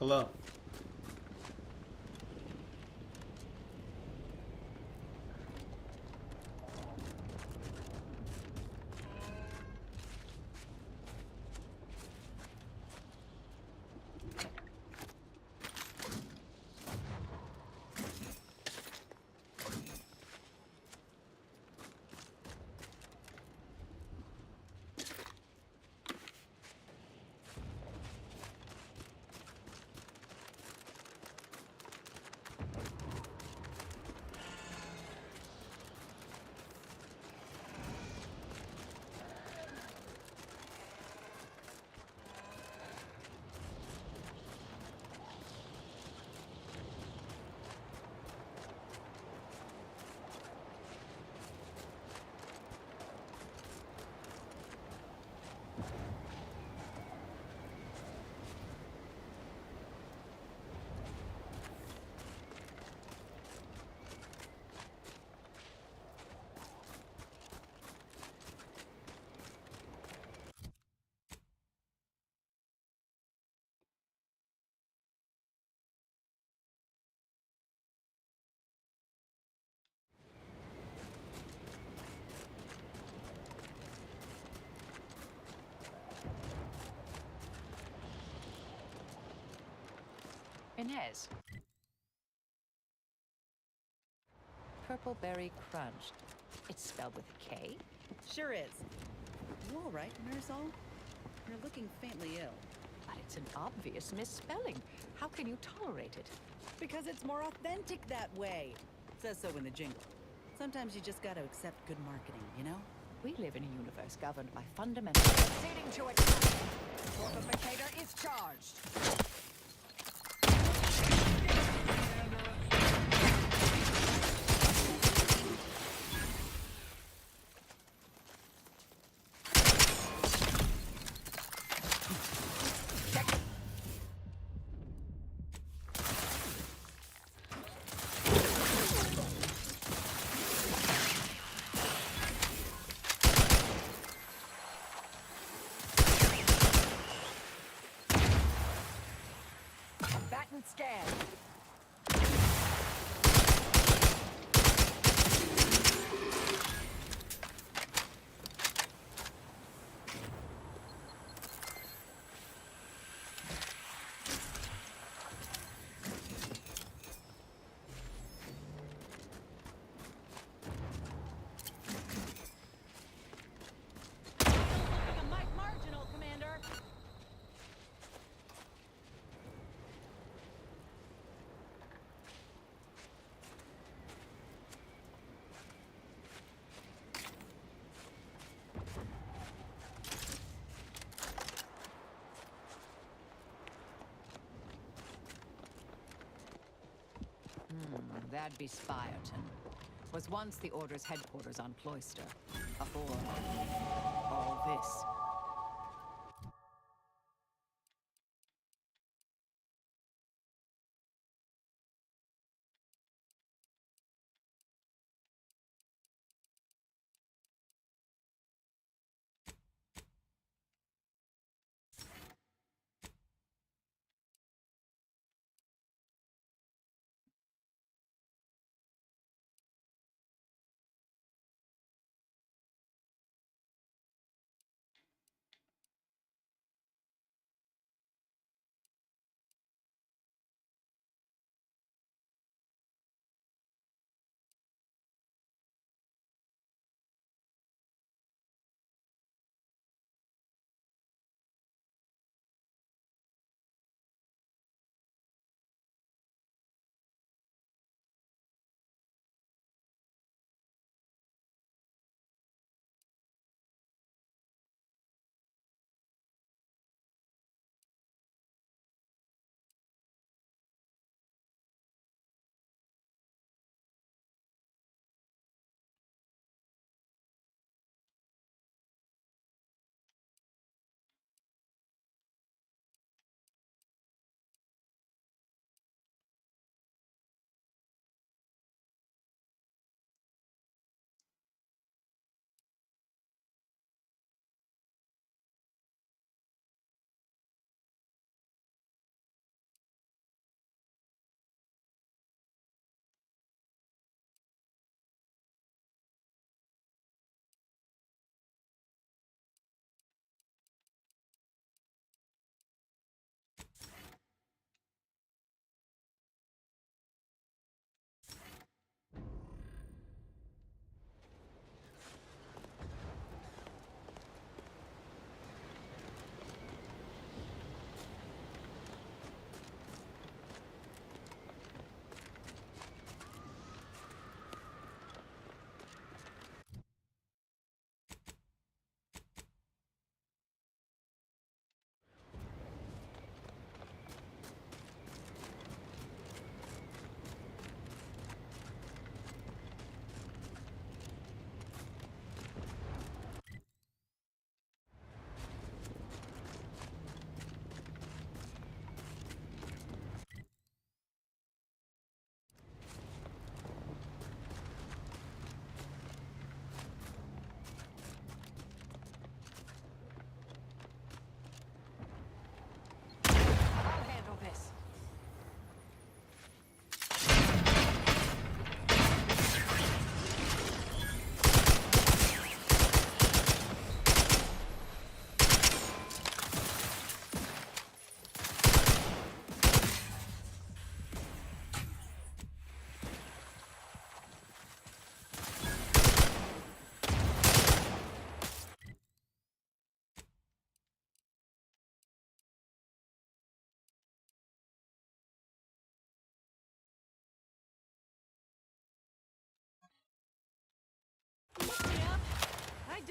Hello. Inez. Purple Berry Crunch. It's spelled with a K? Sure is. You all right, Mirzal? You're looking faintly ill. But it's an obvious misspelling. How can you tolerate it? Because it's more authentic that way. Says so in the jingle. Sometimes you just gotta accept good marketing, you know? We live in a universe governed by fundamental... Proceeding to attack. Fortificator is charged. Batten scan. A Mike Marginal, Commander! That'd be Spireton. Was once the Order's headquarters on Cloister. Before all this.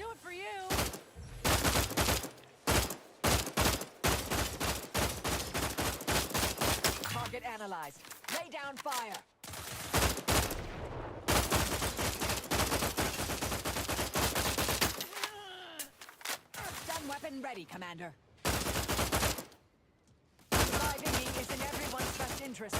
do it for you. Target analyzed. Lay down fire. Stun weapon ready, Commander. Reviving me is in everyone's best interest.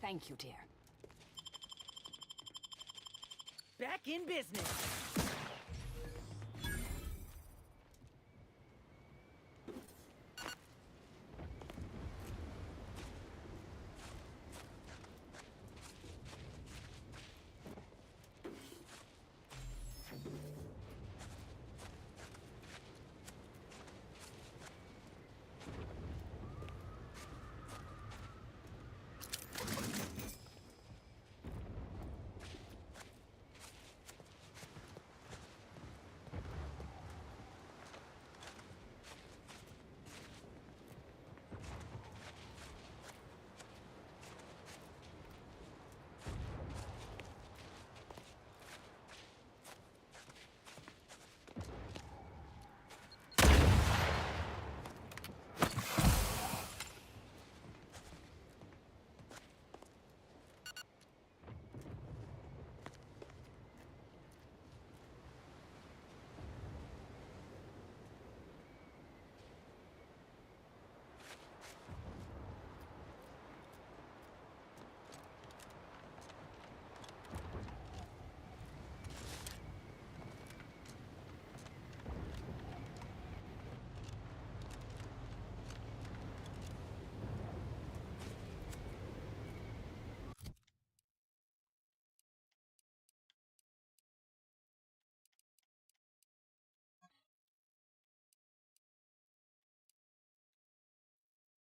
Thank you, dear. Back in business.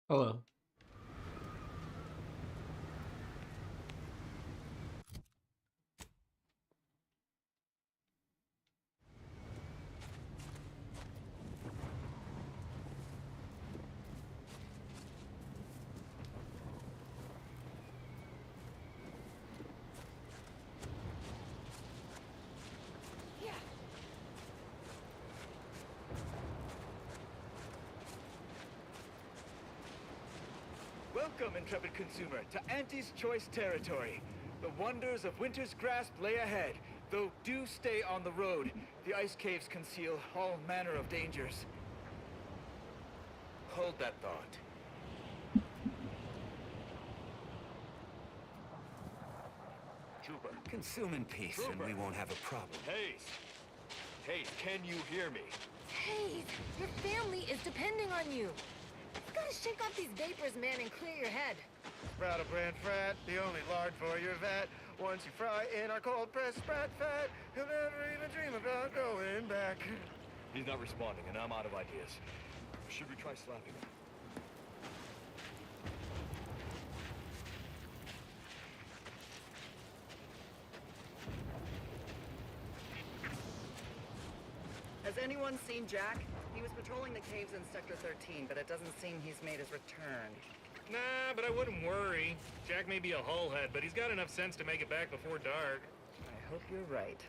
Hello. Welcome, intrepid consumer, to Auntie's Choice territory. The wonders of winter's grasp lay ahead, though do stay on the road. The ice caves conceal all manner of dangers. Hold that thought. Trooper. Consume in peace, and we won't have a problem. Hayes! Hayes, can you hear me? Hey, your family is depending on you. You gotta shake off these vapors, man, and clear your head. Sproutle brand frat, the only lard for your vat. Once you fry in our cold pressed sprat fat, you'll never even dream about going back. He's not responding, and I'm out of ideas. Should we try slapping him? Has anyone seen Jack? He was patrolling the caves in Sector 13, but it doesn't seem he's made his return. Nah, but I wouldn't worry. Jack may be a hullhead, but he's got enough sense to make it back before dark. I hope you're right.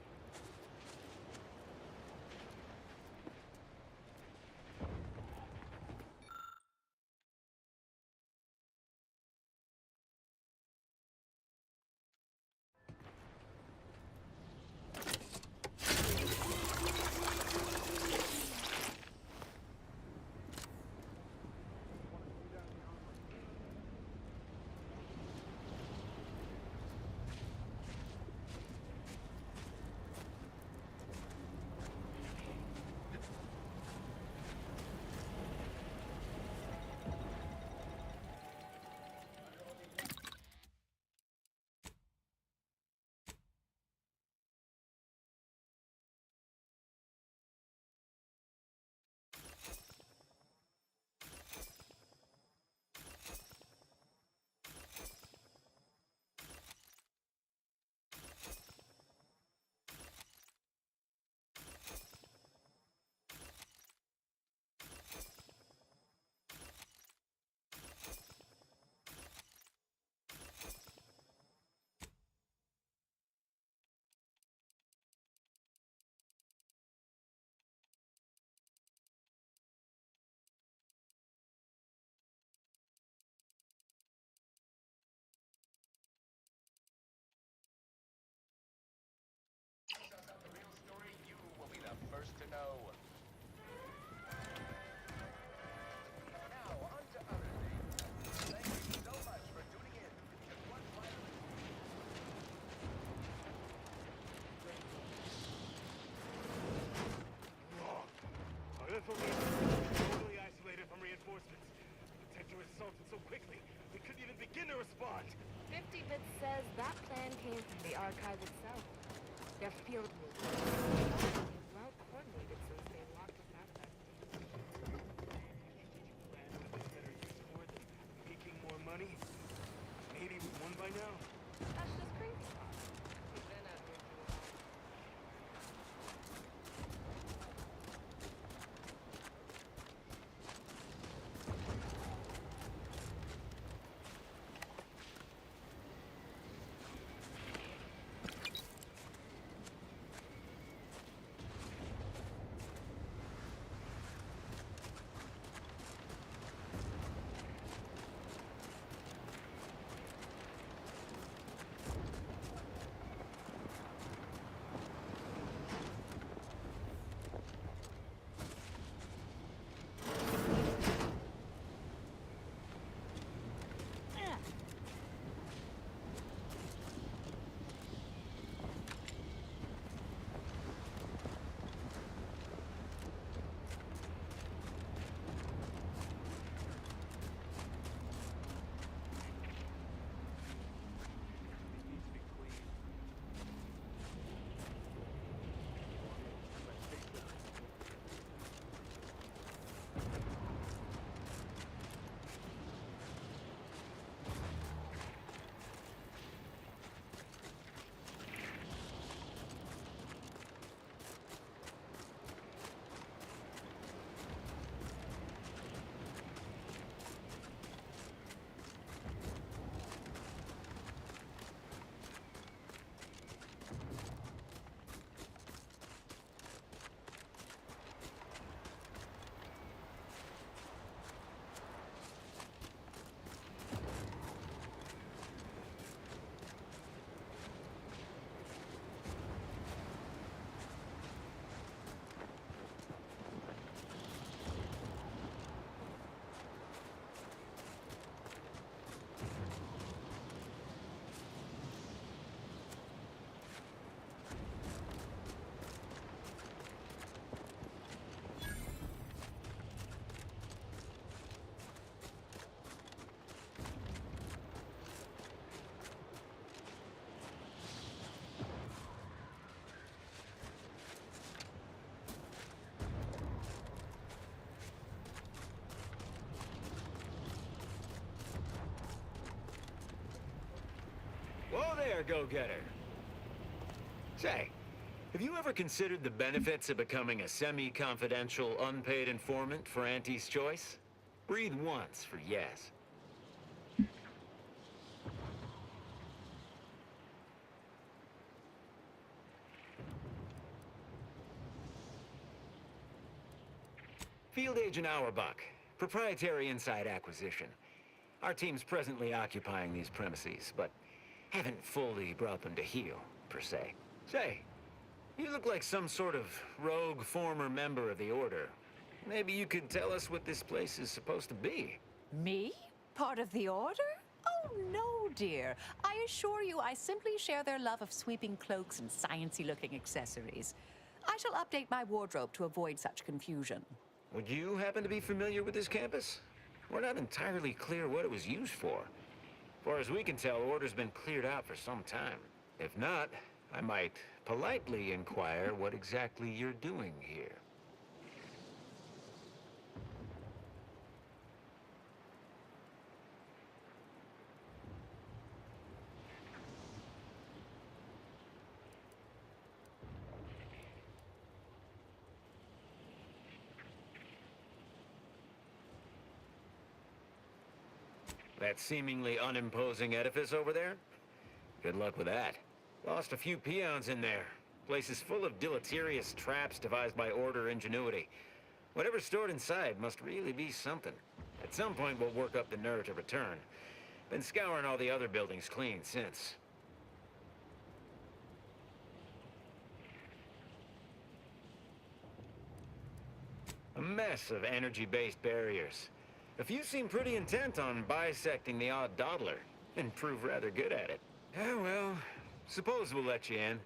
archive itself. Their field movements is well coordinated since they locked us out of that place. Making more money? Maybe we won by now? That's just crazy talk. We've been out here too long. Whoa there, go-getter. Say, have you ever considered the benefits of becoming a semi-confidential, unpaid informant for Auntie's Choice? Breathe once for yes. Field Agent Auerbach, proprietary inside acquisition. Our team's presently occupying these premises, but haven't fully brought them to heel, per se. Say, you look like some sort of rogue former member of the Order. Maybe you could tell us what this place is supposed to be. Me? Part of the Order? Oh, no, dear. I assure you I simply share their love of sweeping cloaks and sciencey-looking accessories. I shall update my wardrobe to avoid such confusion. Would you happen to be familiar with this campus? We're not entirely clear what it was used for. As far as we can tell, Order's been cleared out for some time. If not, I might politely inquire what exactly you're doing here. That seemingly unimposing edifice over there? Good luck with that. Lost a few peons in there. Place is full of deleterious traps devised by Order ingenuity. Whatever's stored inside must really be something. At some point, we'll work up the nerve to return. Been scouring all the other buildings clean since. A mess of energy-based barriers. A few seem pretty intent on bisecting the odd dawdler, and prove rather good at it. Yeah, well, suppose we'll let you in.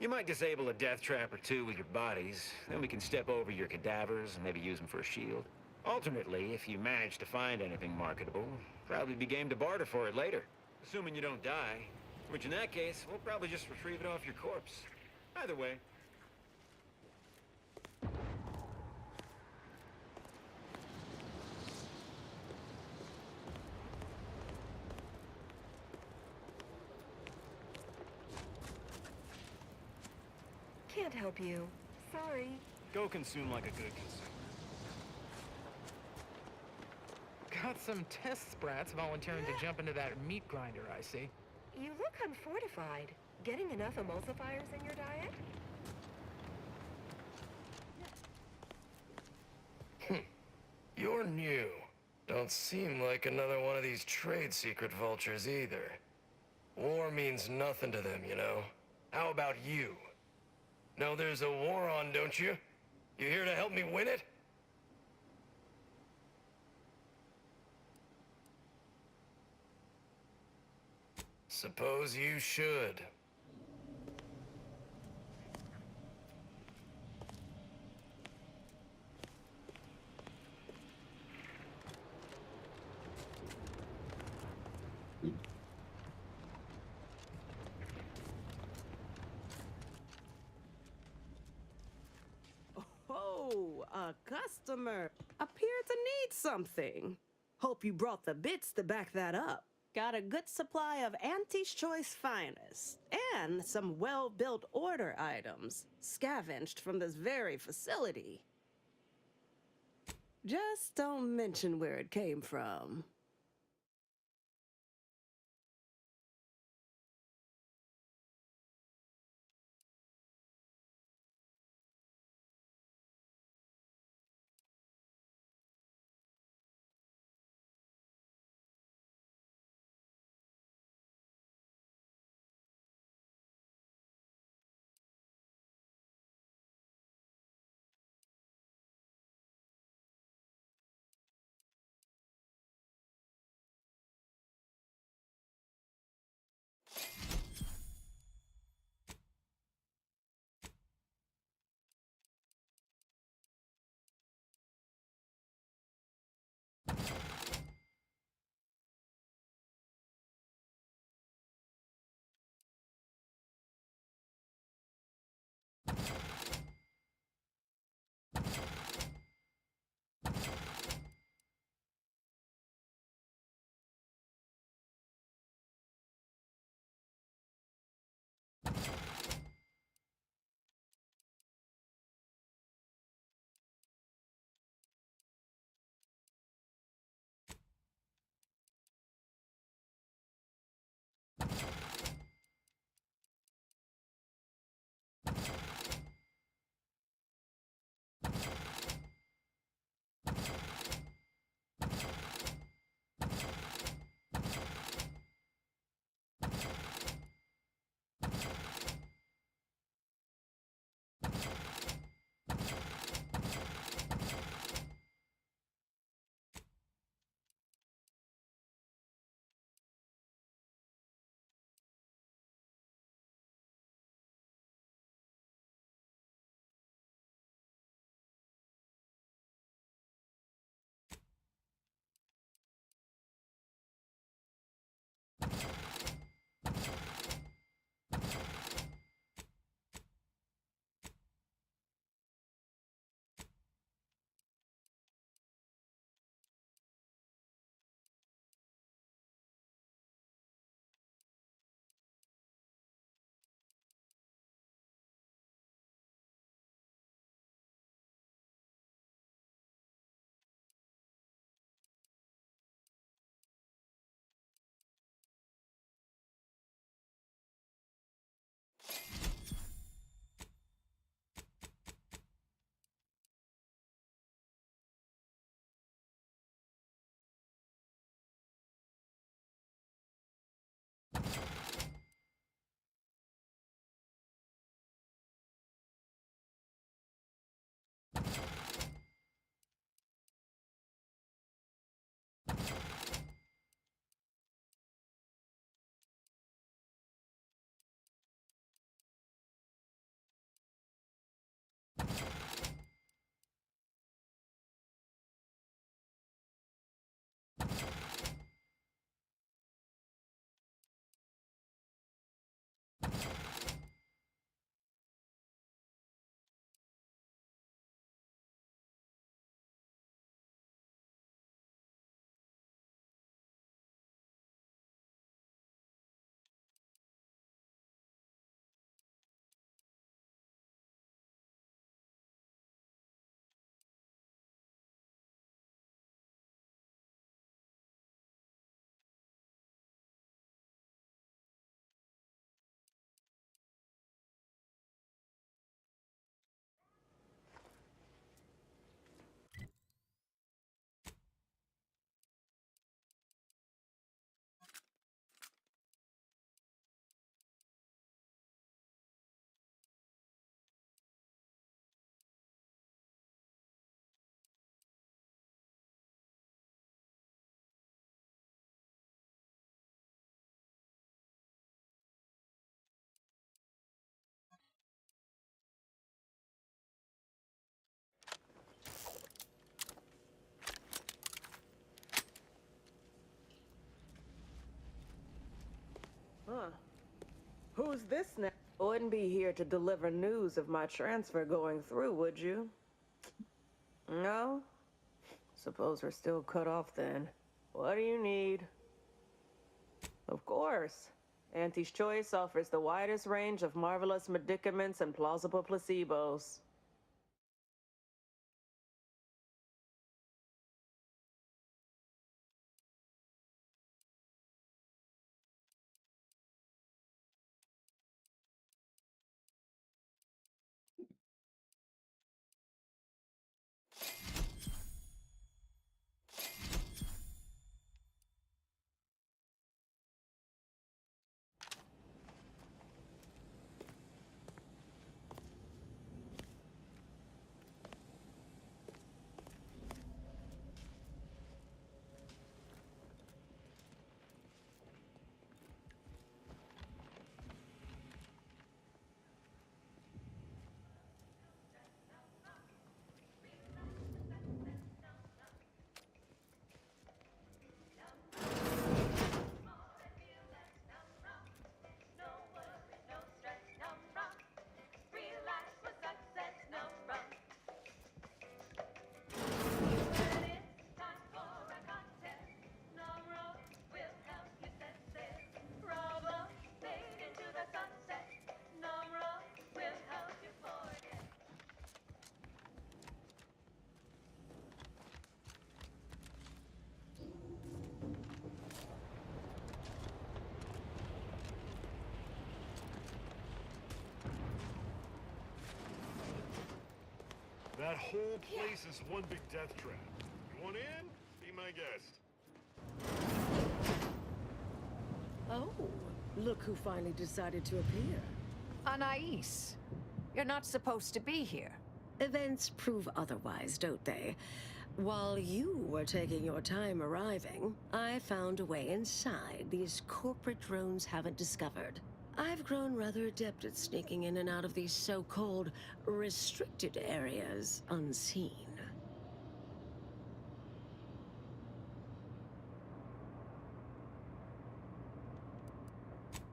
You might disable a death trap or two with your bodies, then we can step over your cadavers and maybe use them for a shield. Alternately, if you manage to find anything marketable, probably be game to barter for it later. Assuming you don't die. Which in that case, we'll probably just retrieve it off your corpse. Either way. Can't help you. Sorry. Go consume like a good consumer. Got some test sprats volunteering to jump into that meat grinder, I see. You look unfortified. Getting enough emulsifiers in your diet? You're new. Don't seem like another one of these trade secret vultures either. War means nothing to them, you know. How about you? Know there's a war on, don't you? You here to help me win it? Suppose you should. Oh, a customer. Appear to need something. Hope you brought the bits to back that up. Got a good supply of Auntie's Choice finest, and some well-built order items, scavenged from this very facility. Just don't mention where it came from. Who's this now? Wouldn't be here to deliver news of my transfer going through, would you? No? Suppose we're still cut off then. What do you need? Of course. Auntie's Choice offers the widest range of marvelous medicaments and plausible placebos. That whole place is one big death trap. You want in? Be my guest. Oh, look who finally decided to appear. Anais, you're not supposed to be here. Events prove otherwise, don't they? While you were taking your time arriving, I found a way inside these corporate drones haven't discovered. I've grown rather adept at sneaking in and out of these so-called restricted areas unseen.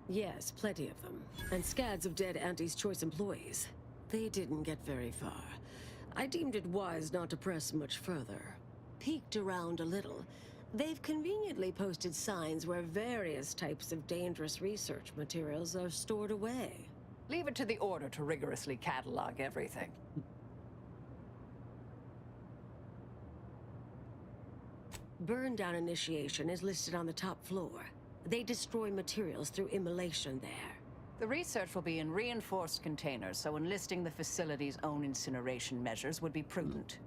Yes, plenty of them. And scads of dead Auntie's Choice employees. They didn't get very far. I deemed it wise not to press much further. Peeked around a little. They've conveniently posted signs where various types of dangerous research materials are stored away. Leave it to the Order to rigorously catalog everything. Burn down initiation is listed on the top floor. They destroy materials through immolation there. The research will be in reinforced containers, so enlisting the facility's own incineration measures would be prudent.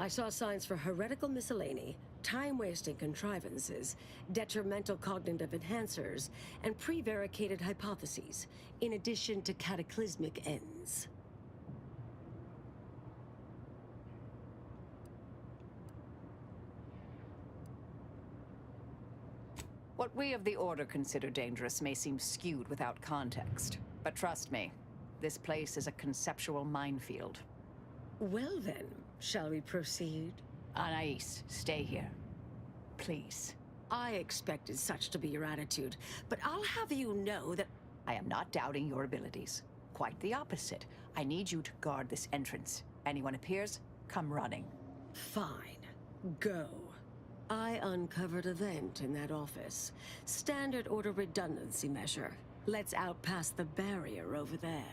I saw signs for heretical miscellany, time-wasting contrivances, detrimental cognitive enhancers, and prevaricated hypotheses, in addition to cataclysmic ends. What we of the Order consider dangerous may seem skewed without context. But trust me, this place is a conceptual minefield. Well then, shall we proceed? Anais, stay here. Please. I expected such to be your attitude, but I'll have you know that I am not doubting your abilities. Quite the opposite. I need you to guard this entrance. Anyone appears, come running. Fine. Go. I uncovered a vent in that office. Standard Order redundancy measure. Let's out past the barrier over there.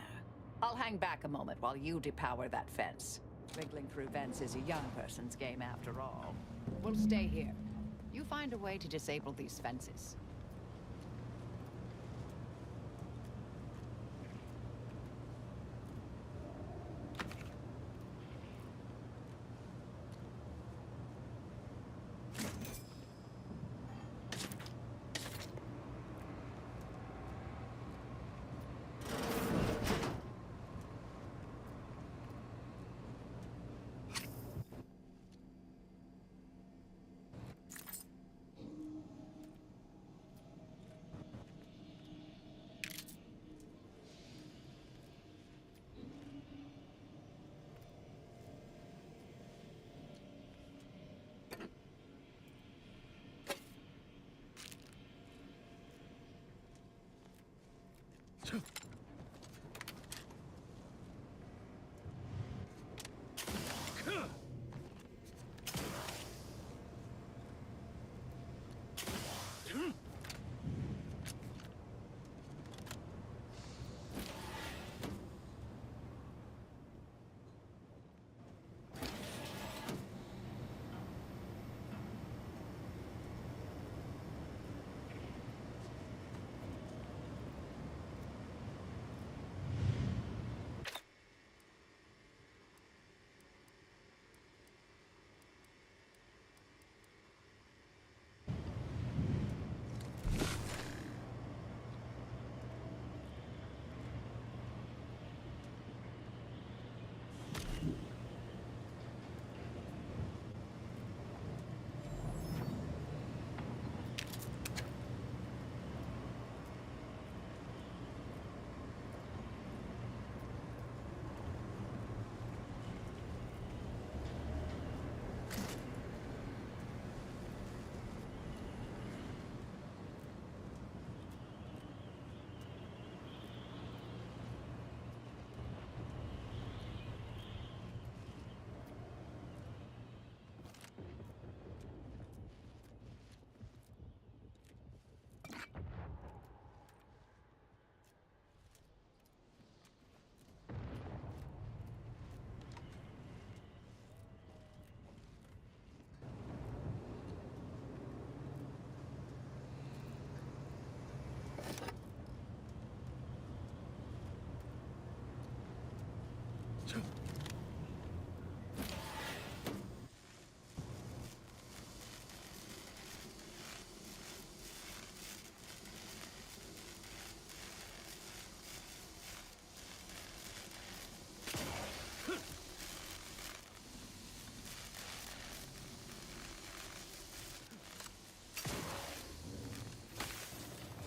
I'll hang back a moment while you depower that fence. Wriggling through vents is a young person's game after all. We'll stay here. You find a way to disable these fences.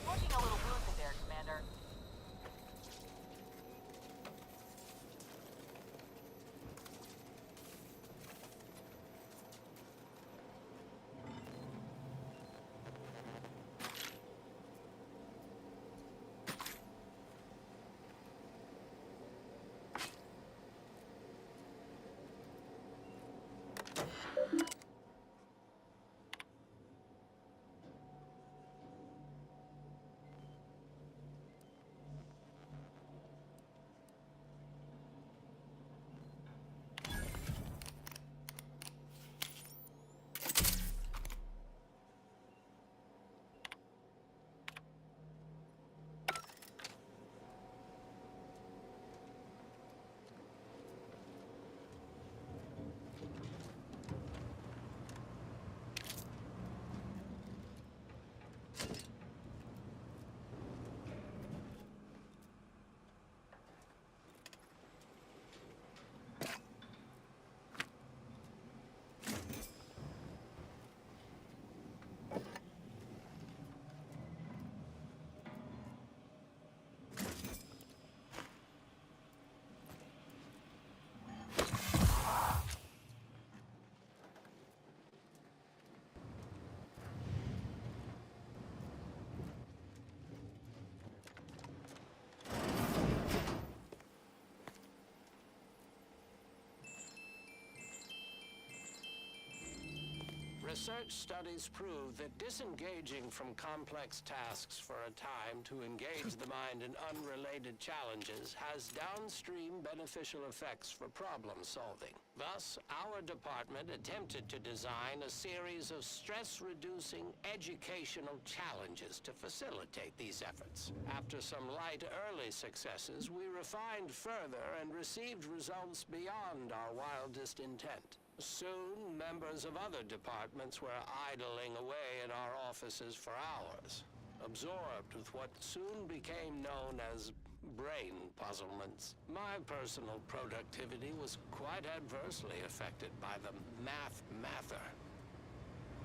Looking a little wounded there, Commander. Research studies prove that disengaging from complex tasks for a time to engage the mind in unrelated challenges has downstream beneficial effects for problem solving. Thus, our department attempted to design a series of stress-reducing educational challenges to facilitate these efforts. After some light early successes, we refined further and received results beyond our wildest intent. Soon, members of other departments were idling away in our offices for hours, absorbed with what soon became known as brain puzzlements. My personal productivity was quite adversely affected by the math-mather.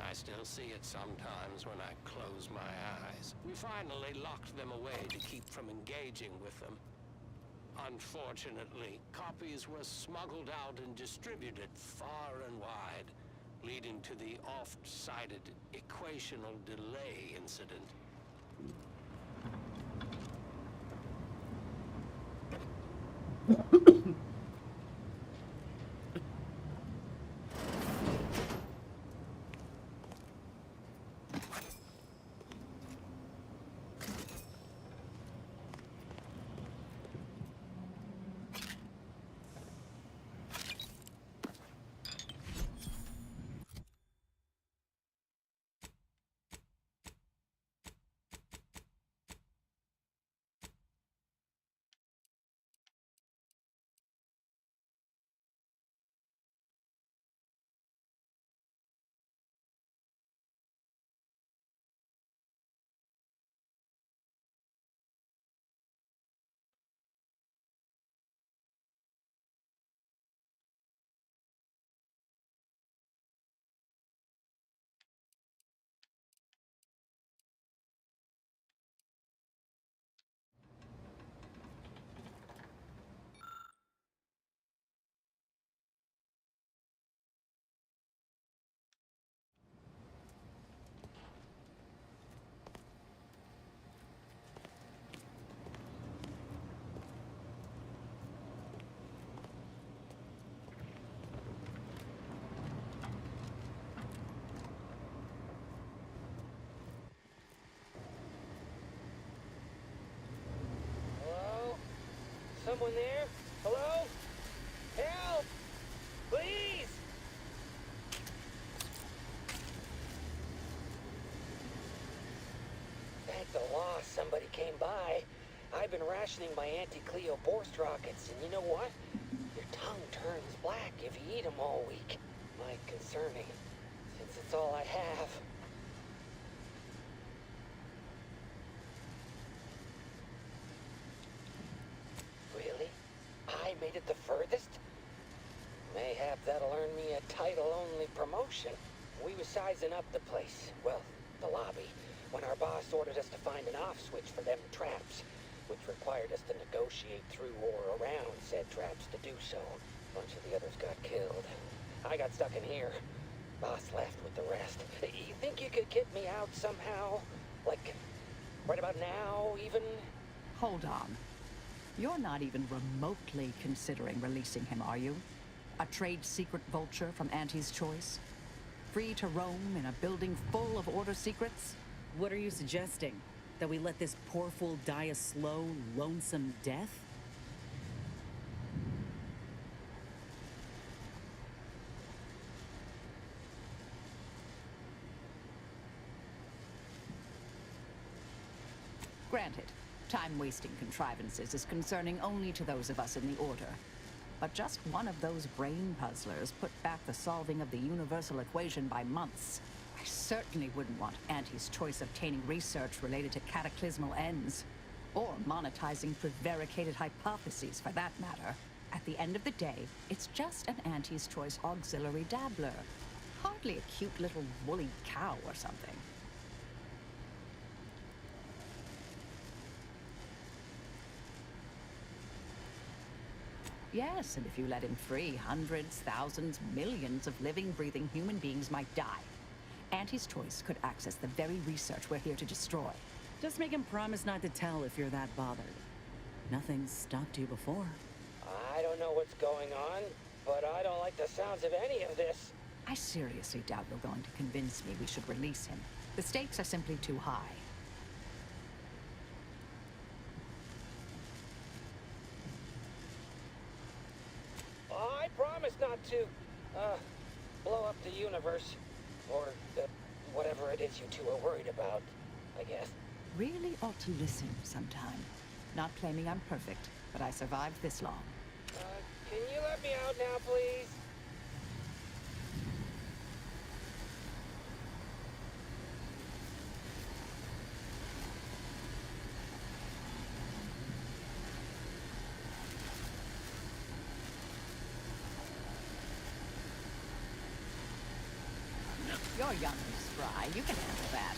I still see it sometimes when I close my eyes. We finally locked them away to keep from engaging with them. Unfortunately, copies were smuggled out and distributed far and wide, leading to the oft-cited equational delay incident. Hello? Someone there? Hello? Help! Please! Thank the law somebody came by. I've been rationing my anti-Cleo Borst rockets, and you know what? Your tongue turns black if you eat them all week. Might concern me, since it's all I have. Really? I made it the furthest? Mayhap that'll earn me a title-only promotion. We was sizing up the place, well, the lobby, when our boss ordered us to find an off switch for them traps, which required us to negotiate through or around said traps to do so. A bunch of the others got killed. I got stuck in here. Boss left with the rest. You think you could get me out somehow? Like, right about now, even? Hold on. You're not even remotely considering releasing him, are you? A trade secret vulture from Auntie's Choice? Free to roam in a building full of Order secrets? What are you suggesting? That we let this poor fool die a slow, lonesome death? Granted, time-wasting contrivances is concerning only to those of us in the Order. But just one of those brain puzzlers put back the solving of the universal equation by months. I certainly wouldn't want Auntie's Choice obtaining research related to cataclysmal ends. Or monetizing prevaricated hypotheses, for that matter. At the end of the day, it's just an Auntie's Choice auxiliary dabbler. Hardly a cute little woolly cow or something. Yes, and if you let him free, hundreds, thousands, millions of living, breathing human beings might die. Auntie's Choice could access the very research we're here to destroy. Just make him promise not to tell if you're that bothered. Nothing's stopped you before. I don't know what's going on, but I don't like the sounds of any of this. I seriously doubt you're going to convince me we should release him. The stakes are simply too high. I promise not to, blow up the universe. Or whatever it is you two are worried about, I guess. Really ought to listen sometime. Not claiming I'm perfect, but I survived this long. Can you let me out now, please? You're young and spry. You can handle that.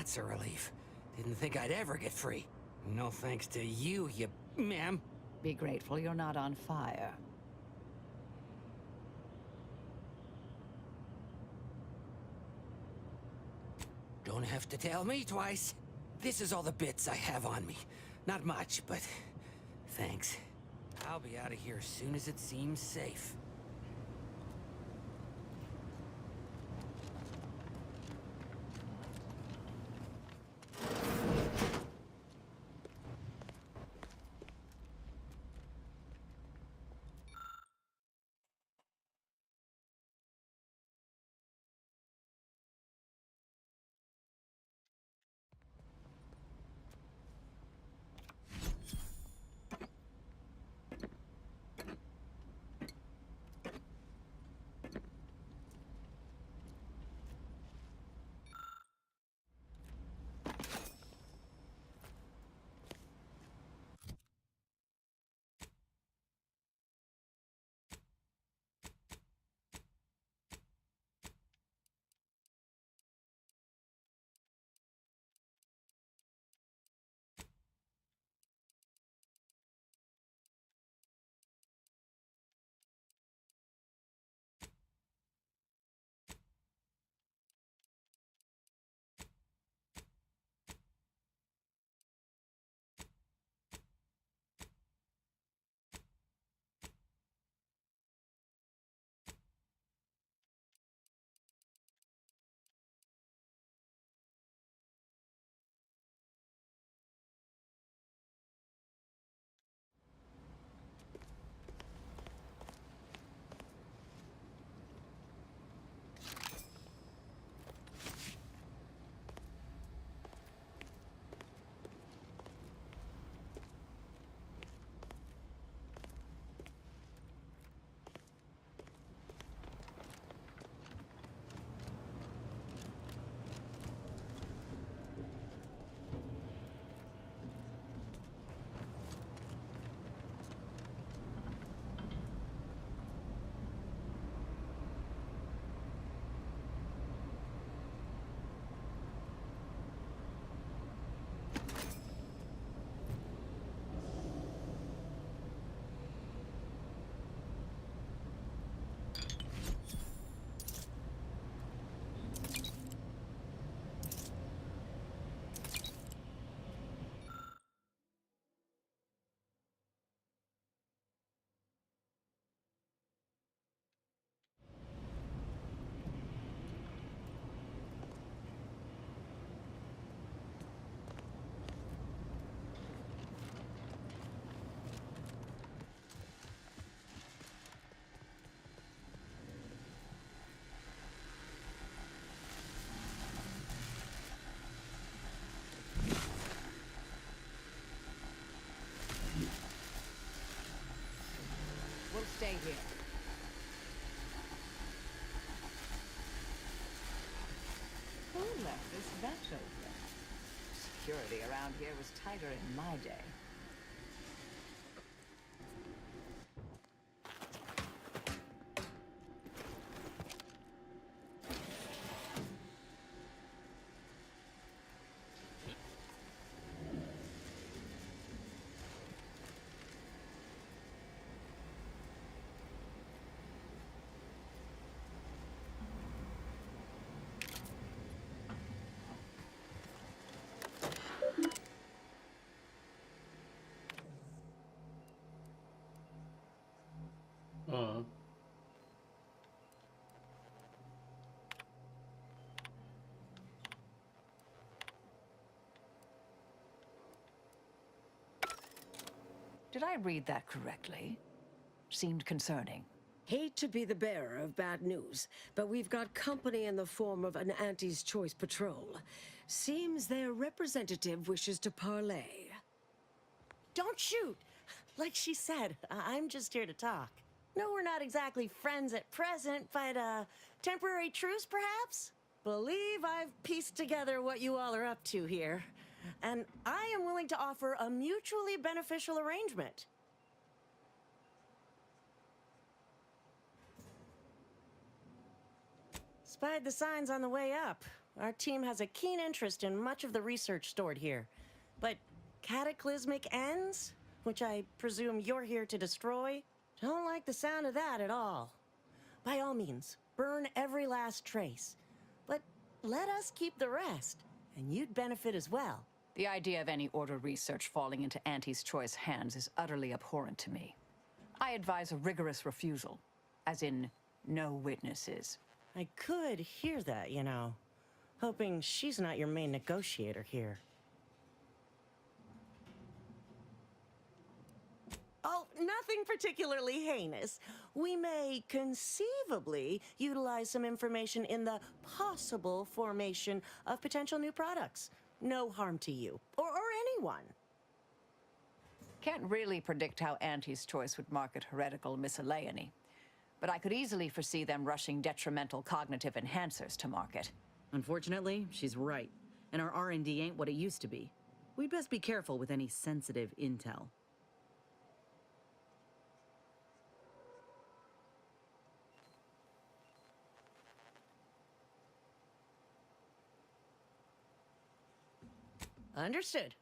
That's a relief. Didn't think I'd ever get free. No thanks to you, ma'am. Be grateful you're not on fire. Don't have to tell me twice. This is all the bits I have on me. Not much, but thanks. I'll be out of here as soon as it seems safe. We'll stay here. Who left this vent open? Security around here was tighter in my day. Did I read that correctly? Seemed concerning. Hate to be the bearer of bad news, but we've got company in the form of an Auntie's Choice patrol. Seems their representative wishes to parley. Don't shoot! Like she said, I'm just here to talk. No, we're not exactly friends at present, but, temporary truce, perhaps? Believe I've pieced together what you all are up to here. And I am willing to offer a mutually beneficial arrangement. Spied the signs on the way up. Our team has a keen interest in much of the research stored here. But cataclysmic ends, which I presume you're here to destroy, don't like the sound of that at all. By all means, burn every last trace. But let us keep the rest, and you'd benefit as well. The idea of any Order research falling into Auntie's Choice hands is utterly abhorrent to me. I advise a rigorous refusal, as in no witnesses. I could hear that, you know. Hoping she's not your main negotiator here. Oh, nothing particularly heinous. We may conceivably utilize some information in the possible formation of potential new products. No harm to you, or anyone. Can't really predict how Auntie's Choice would market heretical miscellany, but I could easily foresee them rushing detrimental cognitive enhancers to market. Unfortunately, she's right. And our R&D ain't what it used to be. We'd best be careful with any sensitive intel. Understood.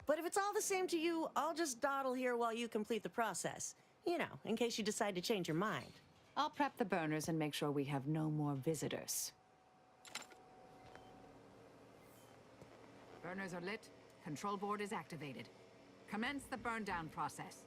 But if it's all the same to you, I'll just dawdle here while you complete the process. You know, in case you decide to change your mind. I'll prep the burners and make sure we have no more visitors. Burners are lit. Control board is activated. Commence the burn down process.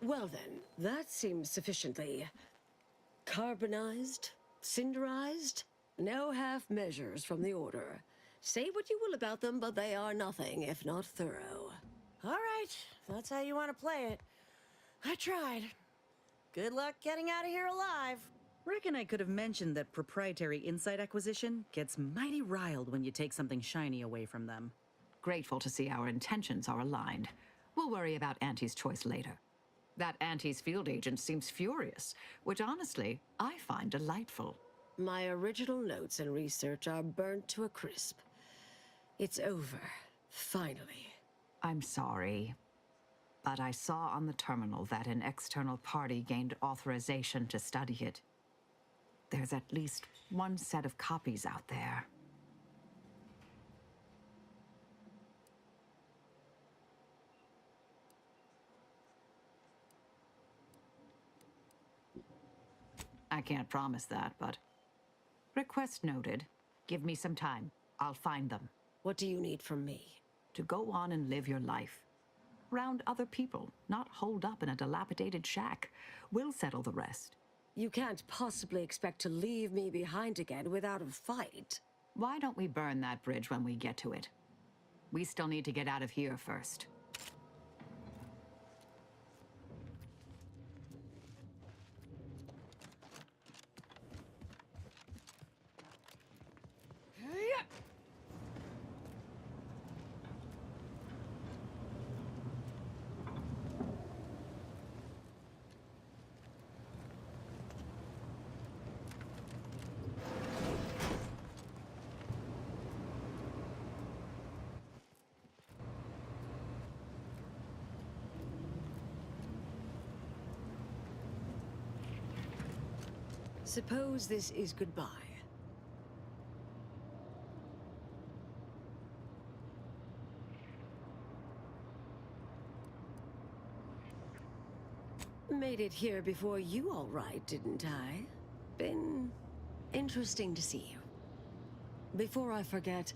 Well then, that seems sufficiently carbonized, cinderized. No half measures from the Order. Say what you will about them, but they are nothing if not thorough. All right, if that's how you want to play it. I tried. Good luck getting out of here alive. Reckon I could have mentioned that proprietary insight acquisition gets mighty riled when you take something shiny away from them. Grateful to see our intentions are aligned. We'll worry about Auntie's Choice later. That Auntie's field agent seems furious, which honestly, I find delightful. My original notes and research are burnt to a crisp. It's over, finally. I'm sorry, but I saw on the terminal that an external party gained authorization to study it. There's at least one set of copies out there. I can't promise that, but... Request noted. Give me some time. I'll find them. What do you need from me? To go on and live your life. Round other people, not holed up in a dilapidated shack. We'll settle the rest. You can't possibly expect to leave me behind again without a fight. Why don't we burn that bridge when we get to it? We still need to get out of here first. Suppose this is goodbye. Made it here before you all right, didn't I? Been interesting to see you. Before I forget,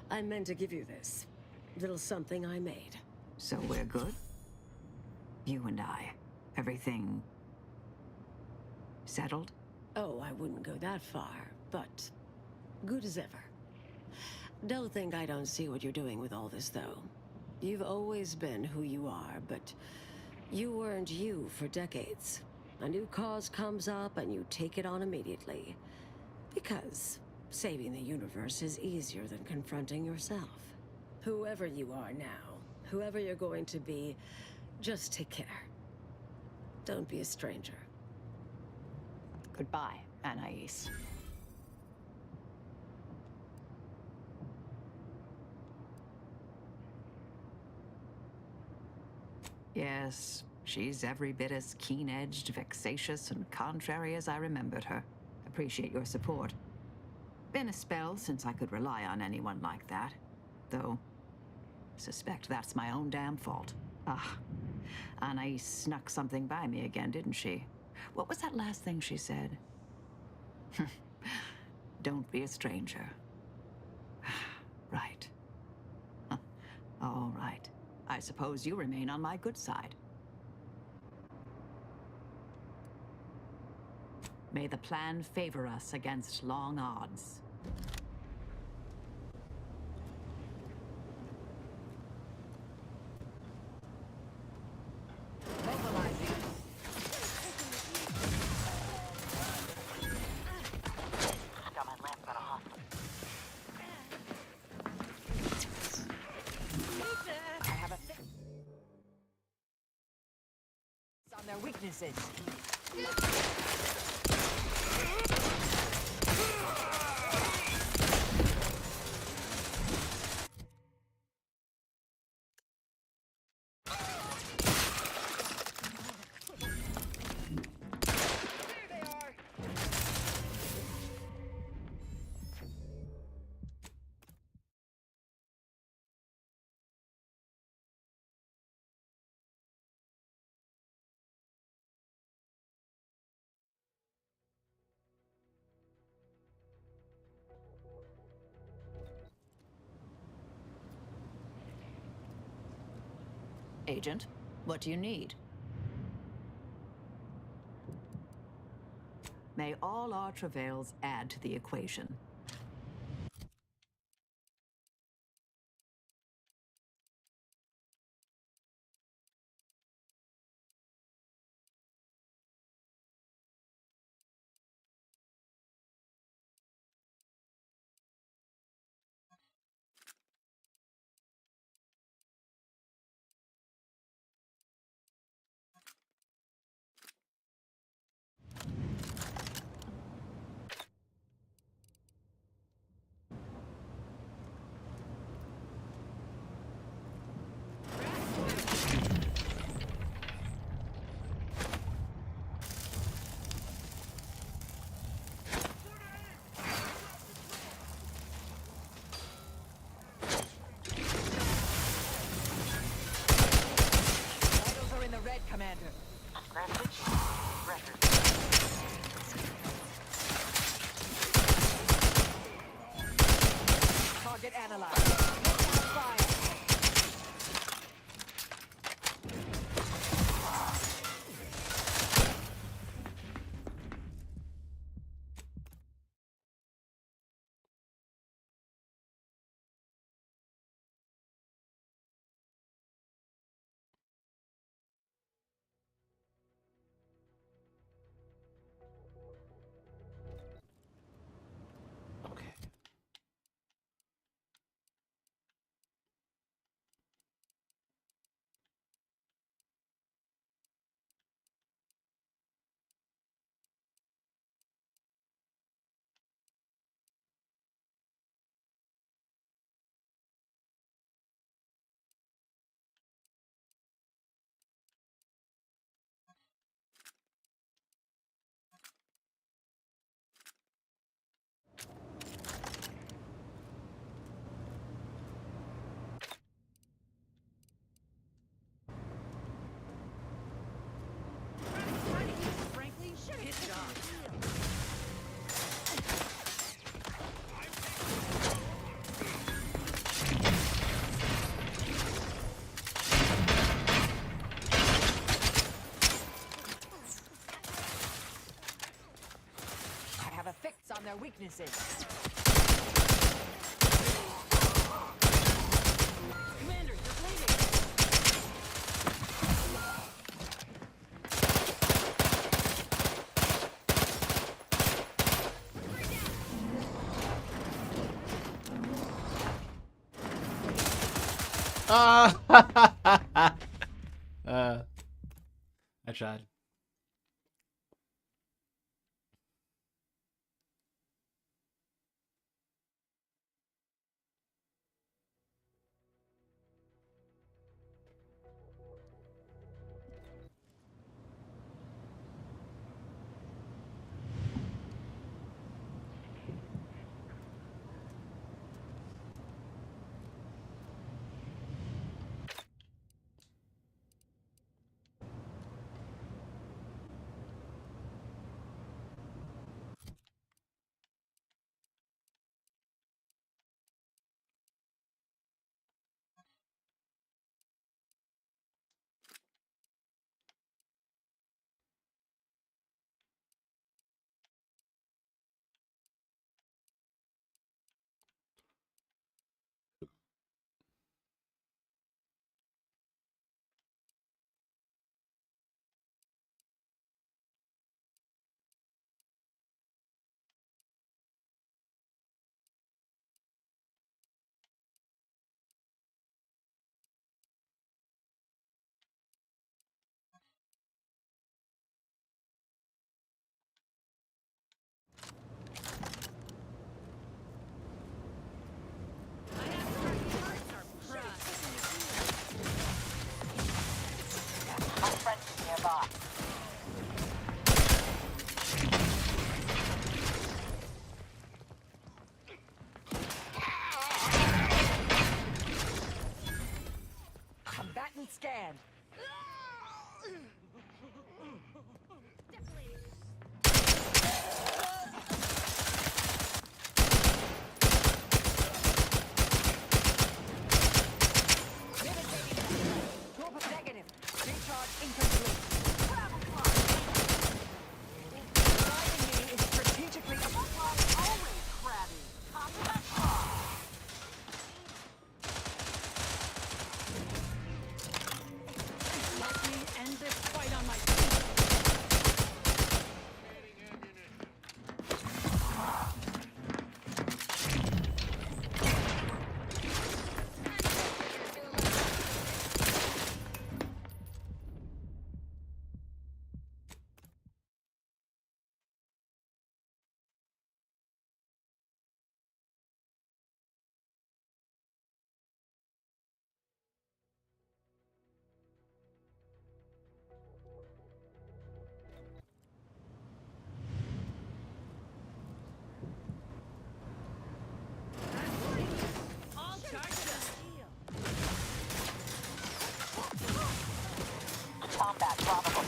I meant to give you this. Little something I made. So we're good? You and I. Everything... settled? Oh, I wouldn't go that far, but good as ever. Don't think I don't see what you're doing with all this, though. You've always been who you are, but you weren't you for decades. A new cause comes up and you take it on immediately. Because Saving the universe is easier than confronting yourself. Whoever you are now, whoever you're going to be, just take care. Don't be a stranger. Goodbye, Anais. Yes, she's every bit as keen-edged, vexatious, and contrary as I remembered her. Appreciate your support. Been a spell since I could rely on anyone like that. Though, suspect that's my own damn fault. Ah, Anais snuck something by me again, didn't she? What was that last thing she said? Don't be a stranger. Right. All right. I suppose you remain on my good side. May the plan favor us against long odds. On their weaknesses. Agent, what do you need? May all our travails add to the equation. Commander. Target analyzed. Fire. On their weaknesses. Commander, you're bleeding. I tried. Combatant scanned. Negative. Recharge incomplete. Driving me is strategically always crabby. Let me end this fight on my feet. Combat probable.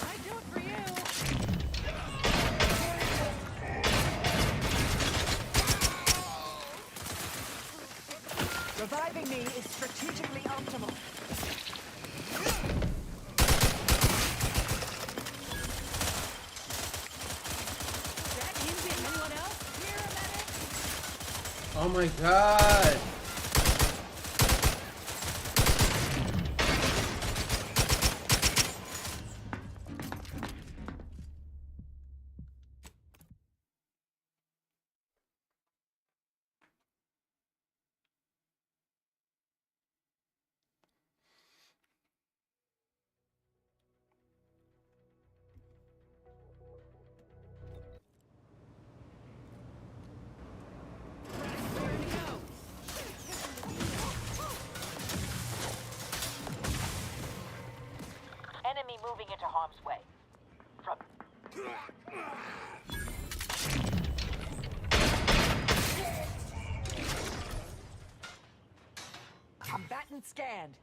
I do it for you. Reviving me is strategically optimal. Anyone else? Here a minute. Oh my god. Enemy moving into harm's way. From Combatant scanned.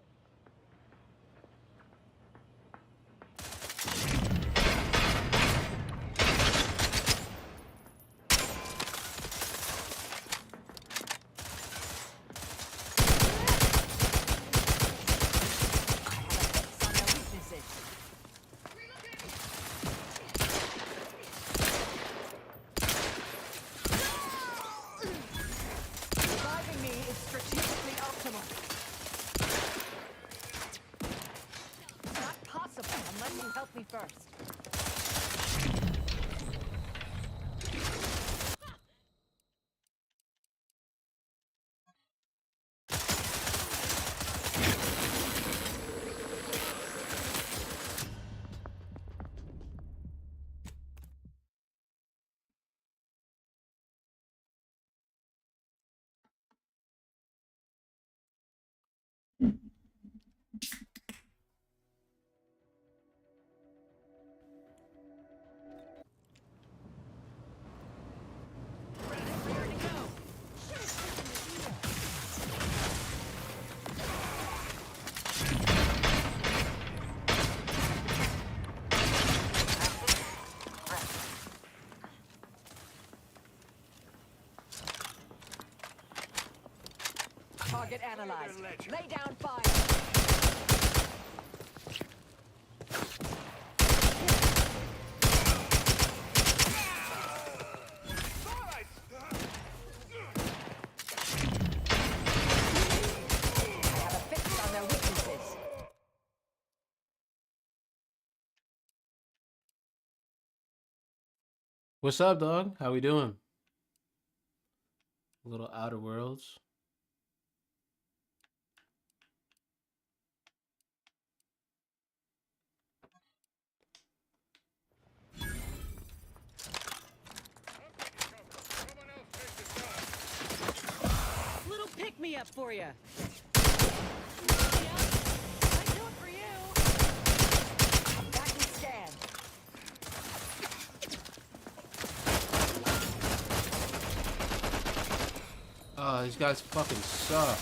Reviving me is strategically optimal. Not possible unless you help me first. analyzed. Lay down fire. What's up, dog? How we doing? A little Outer Worlds. Little pick-me-up for you. Oh, these guys fucking suck.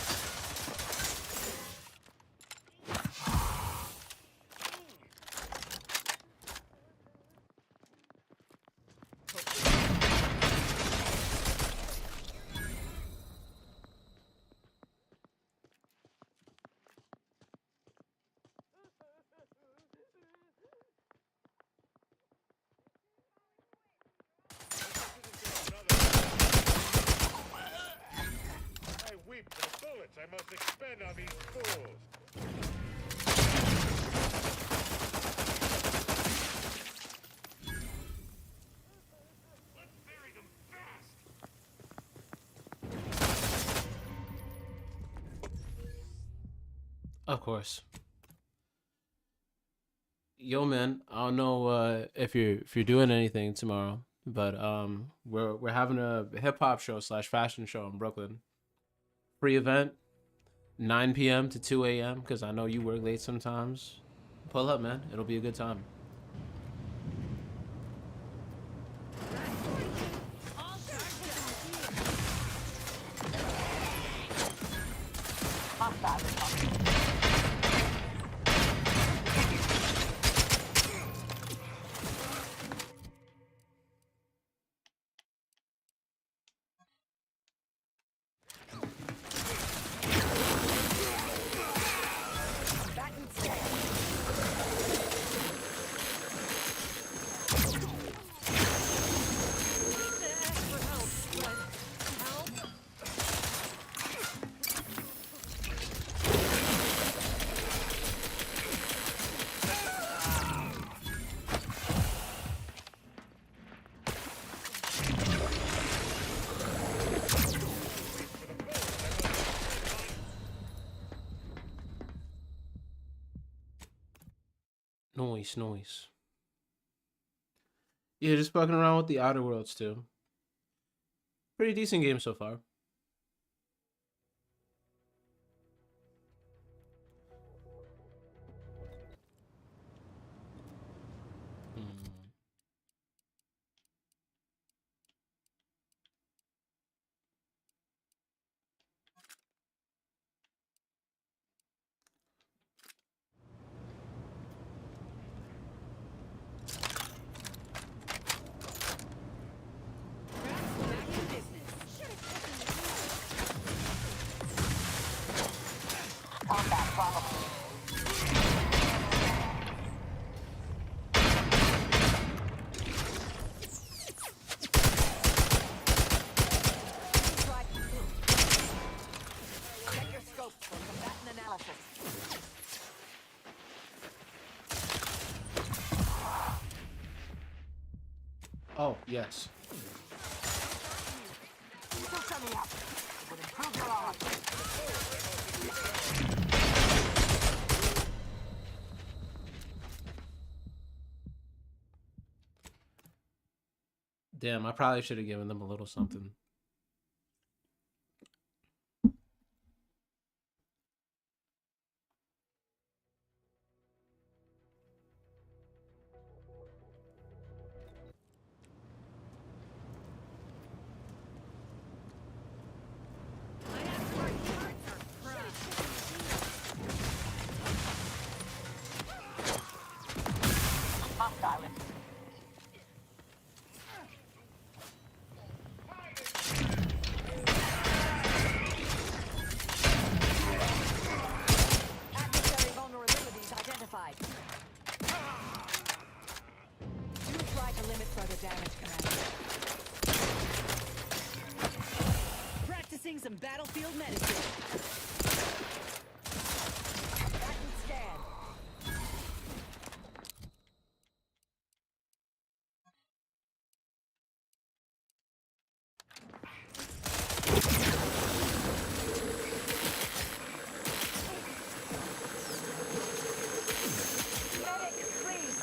I must expend on these fools. Let's bury them fast. Of course. Yo, man, I don't know if you're doing anything tomorrow, but we're having a hip hop show / fashion show in Brooklyn. Free event, 9 p.m. to 2 a.m. because I know you work late sometimes. Pull up, man. It'll be a good time. Noise. Yeah, just fucking around with the Outer Worlds too. Pretty decent game so far. Oh, yes. Damn, I probably should have given them a little something. damage, Commander. Practicing some battlefield medicine. Back and scan. Medic, please.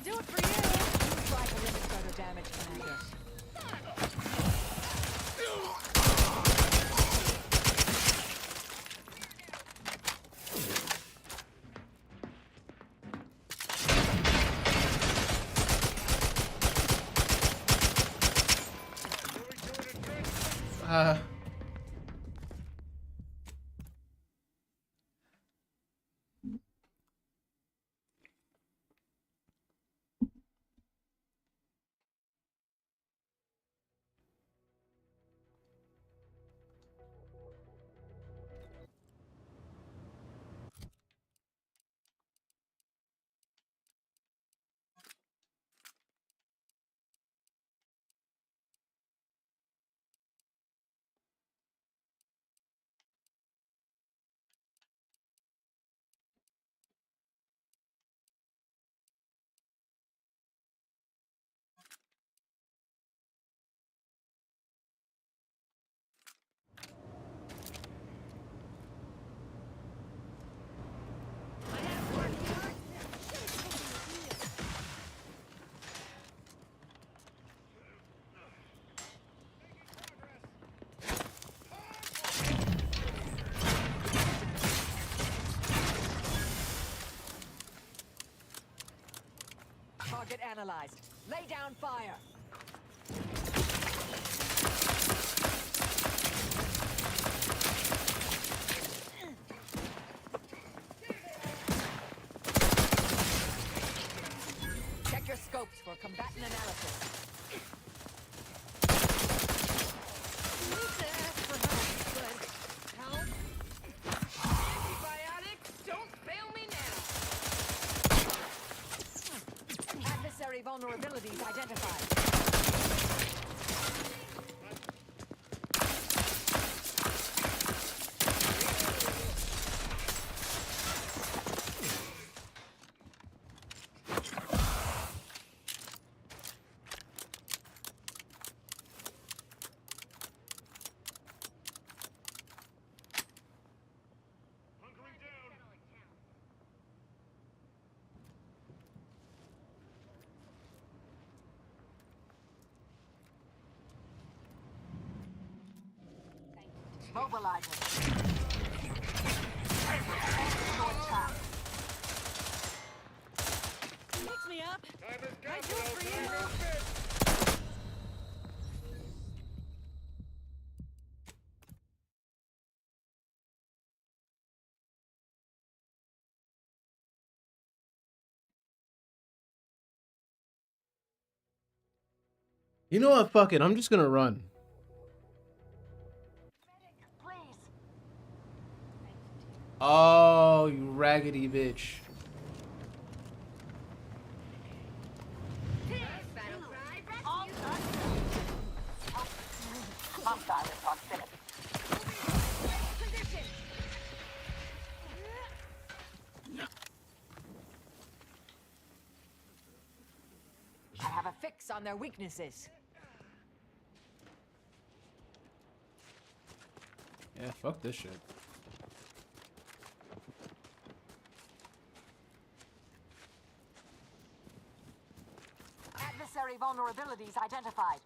Do it for you! You try to limit further damage, Commander. Target analyzed. Lay down fire. Check your scopes for combatant analysis. Used to ask for help, but help? Antibiotics? Don't fail me now. Adversary vulnerabilities identified. Mobilizer. Fix me up. I do it for you. You know what? Fuck it. I'm just gonna run. Oh, you raggedy bitch. I have a fix on their weaknesses. Yeah, fuck this shit. Adversary vulnerabilities identified.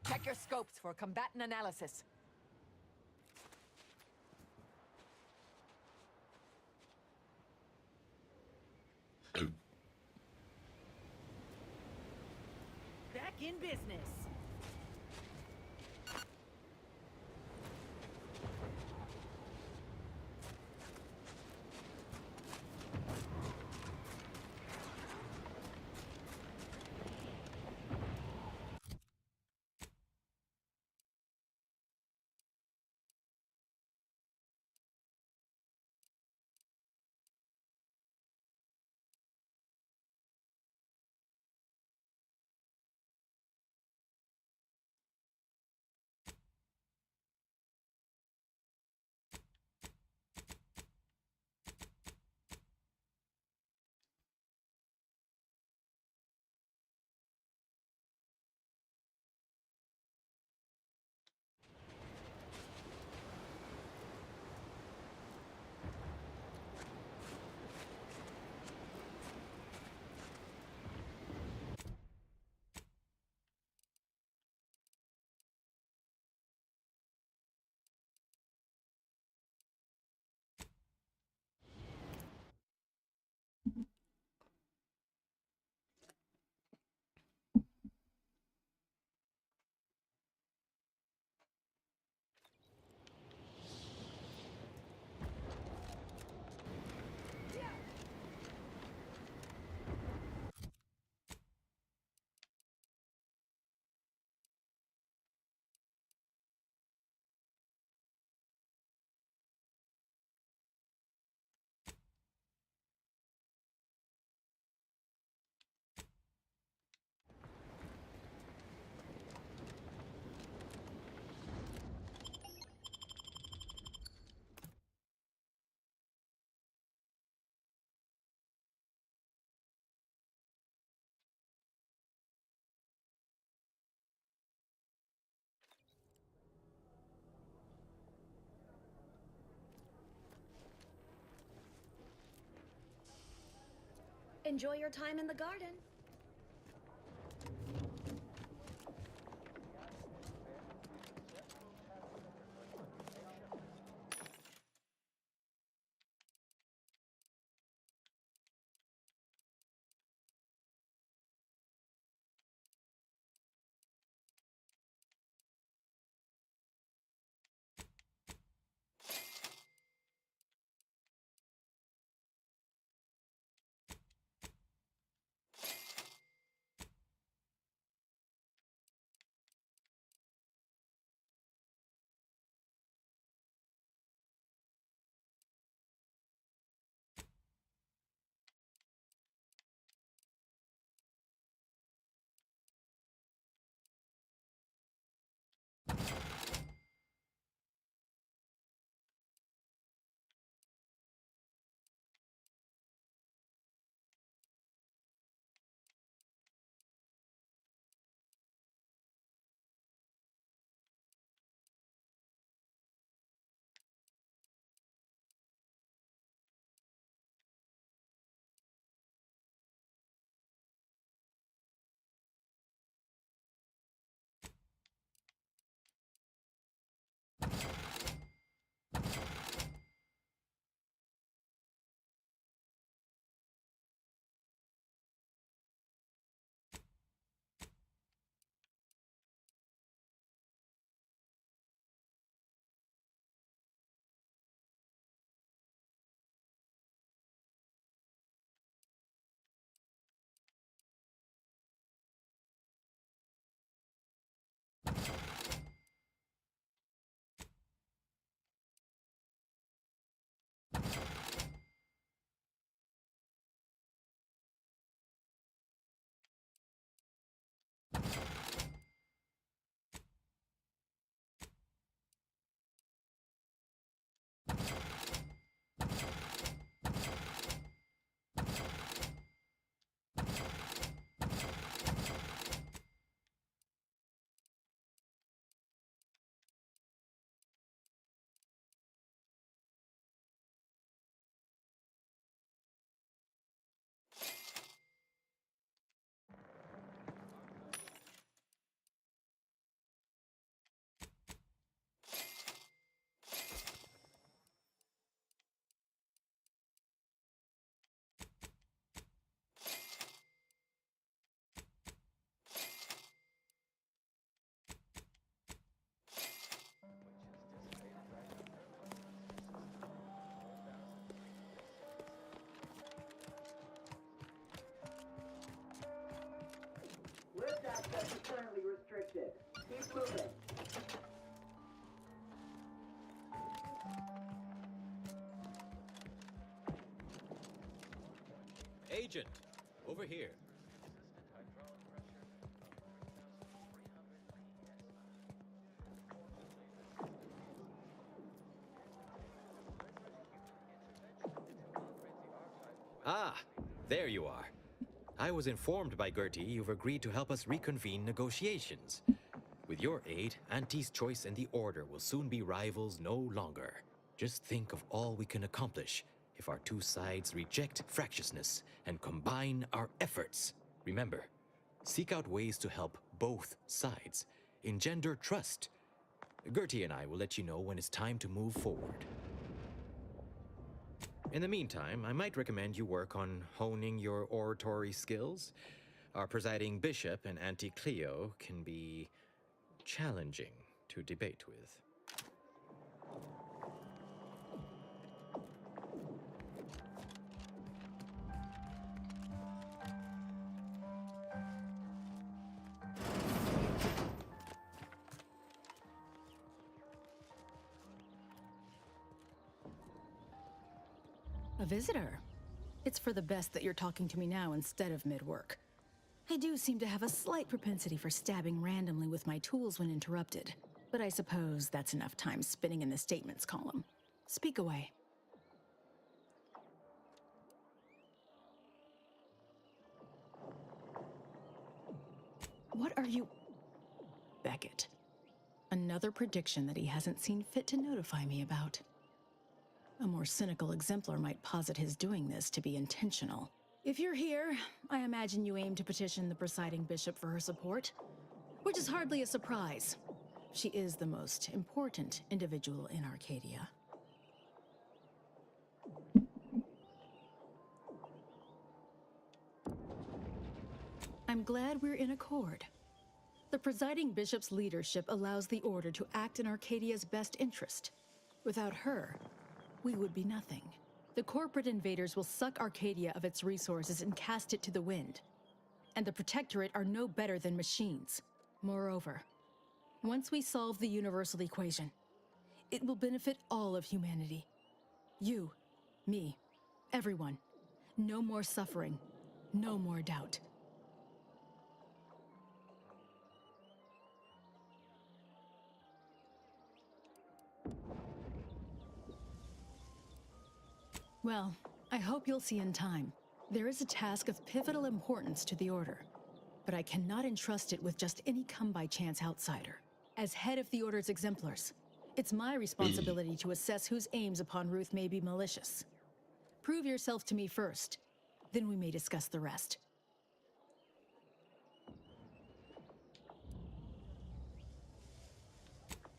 Check your scopes for combatant analysis. Back in business. Enjoy your time in the garden. Access is currently restricted. Keep moving. Agent, over here. Ah, there you are. I was informed by Gertie you've agreed to help us reconvene negotiations. With your aid, Auntie's Choice and the Order will soon be rivals no longer. Just think of all we can accomplish if our two sides reject fractiousness and combine our efforts. Remember, seek out ways to help both sides. Engender trust. Gertie and I will let you know when it's time to move forward. In the meantime, I might recommend you work on honing your oratory skills. Our presiding bishop and Auntie Cleo can be challenging to debate with. A visitor. It's for the best that you're talking to me now instead of mid-work. I do seem to have a slight propensity for stabbing randomly with my tools when interrupted, but I suppose that's enough time spinning in the statements column. Speak away. What are you... Beckett. Another prediction that he hasn't seen fit to notify me about. A more cynical exemplar might posit his doing this to be intentional. If you're here, I imagine you aim to petition the presiding bishop for her support, which is hardly a surprise. She is the most important individual in Arcadia. I'm glad we're in accord. The presiding bishop's leadership allows the Order to act in Arcadia's best interest. Without her, we would be nothing. The corporate invaders will suck Arcadia of its resources and cast it to the wind. And the Protectorate are no better than machines. Moreover, once we solve the universal equation, it will benefit all of humanity. You, me, everyone. No more suffering, no more doubt. Well, I hope you'll see in time. There is a task of pivotal importance to the Order, but I cannot entrust it with just any come-by-chance outsider. As head of the Order's exemplars, it's my responsibility to assess whose aims upon Ruth may be malicious. Prove yourself to me first, then we may discuss the rest.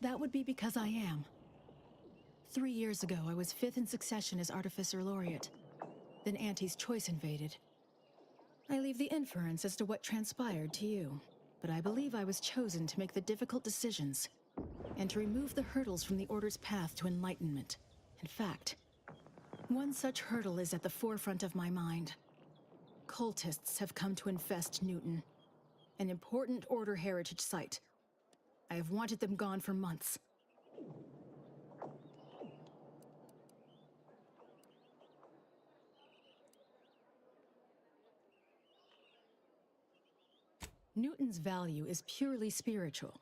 That would be because I am. 3 years ago, I was 5th in succession as Artificer Laureate. Then Auntie's Choice invaded. I leave the inference as to what transpired to you, but I believe I was chosen to make the difficult decisions and to remove the hurdles from the Order's path to enlightenment. In fact, one such hurdle is at the forefront of my mind. Cultists have come to infest Newton, an important Order heritage site. I have wanted them gone for months. Newton's value is purely spiritual.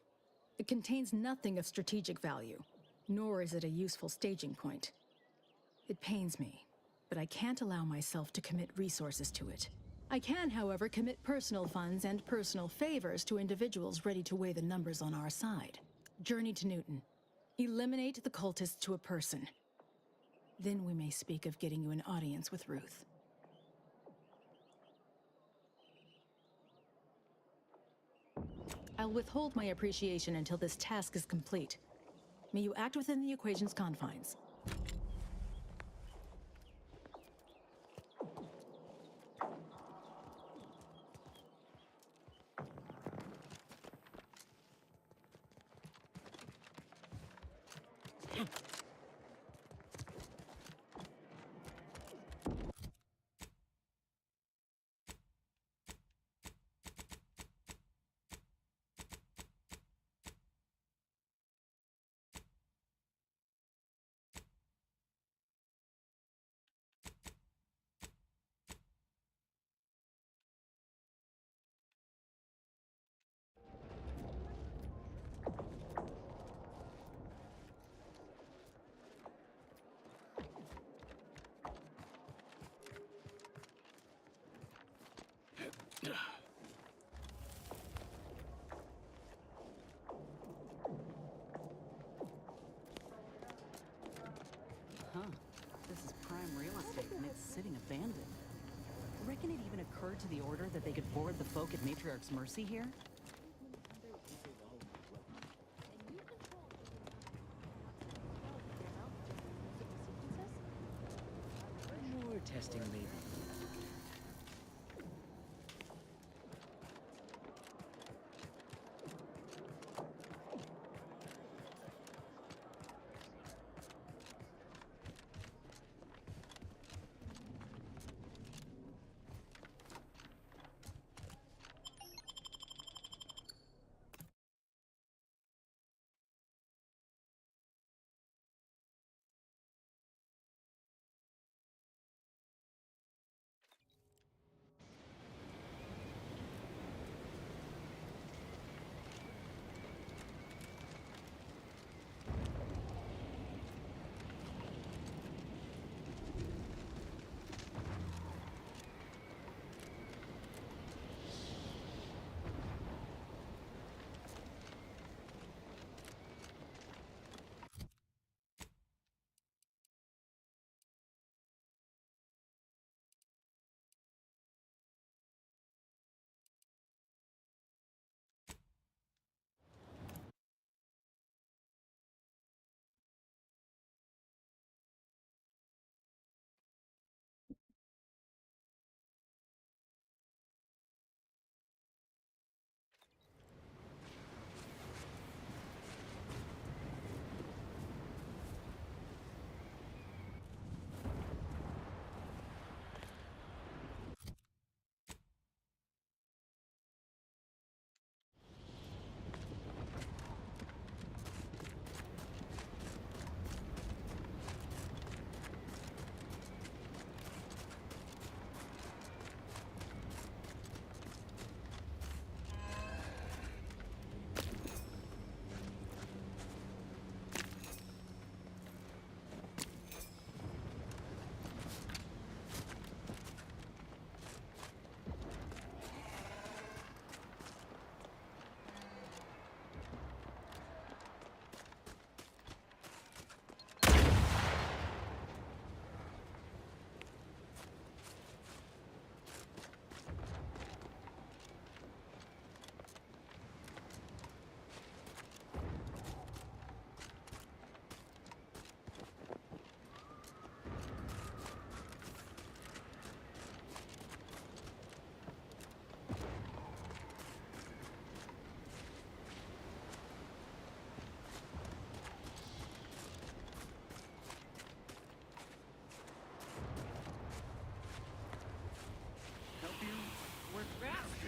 It contains nothing of strategic value, nor is it a useful staging point. It pains me, but I can't allow myself to commit resources to it. I can, however, commit personal funds and personal favors to individuals ready to weigh the numbers on our side. Journey to Newton. Eliminate the cultists to a person. Then we may speak of getting you an audience with Ruth. I'll withhold my appreciation until this task is complete. May you act within the equation's confines. word to the Order that they could forward the folk at Matriarch's Mercy here? More testing, maybe.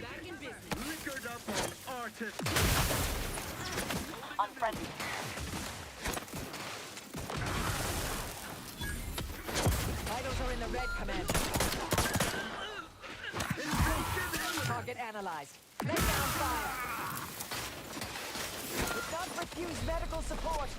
Back in business. Liquored up on artists. Unfriendly. Vitals are in the red, Commander. Target analyzed. Lay down fire. Did not refuse medical support.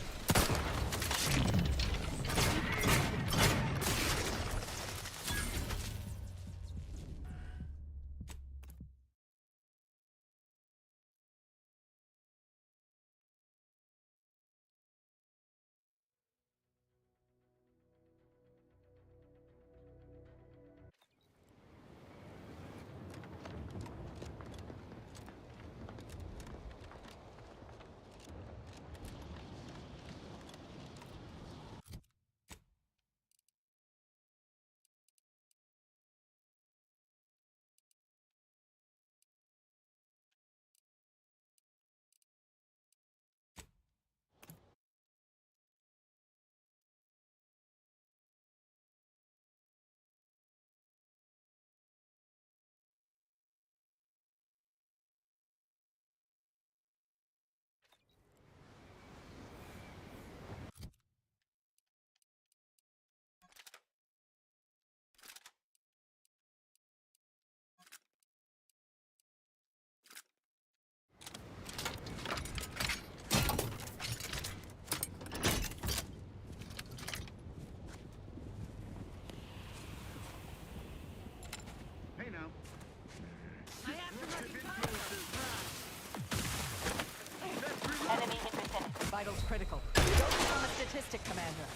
Vitals critical. Don't become a statistic, Commander.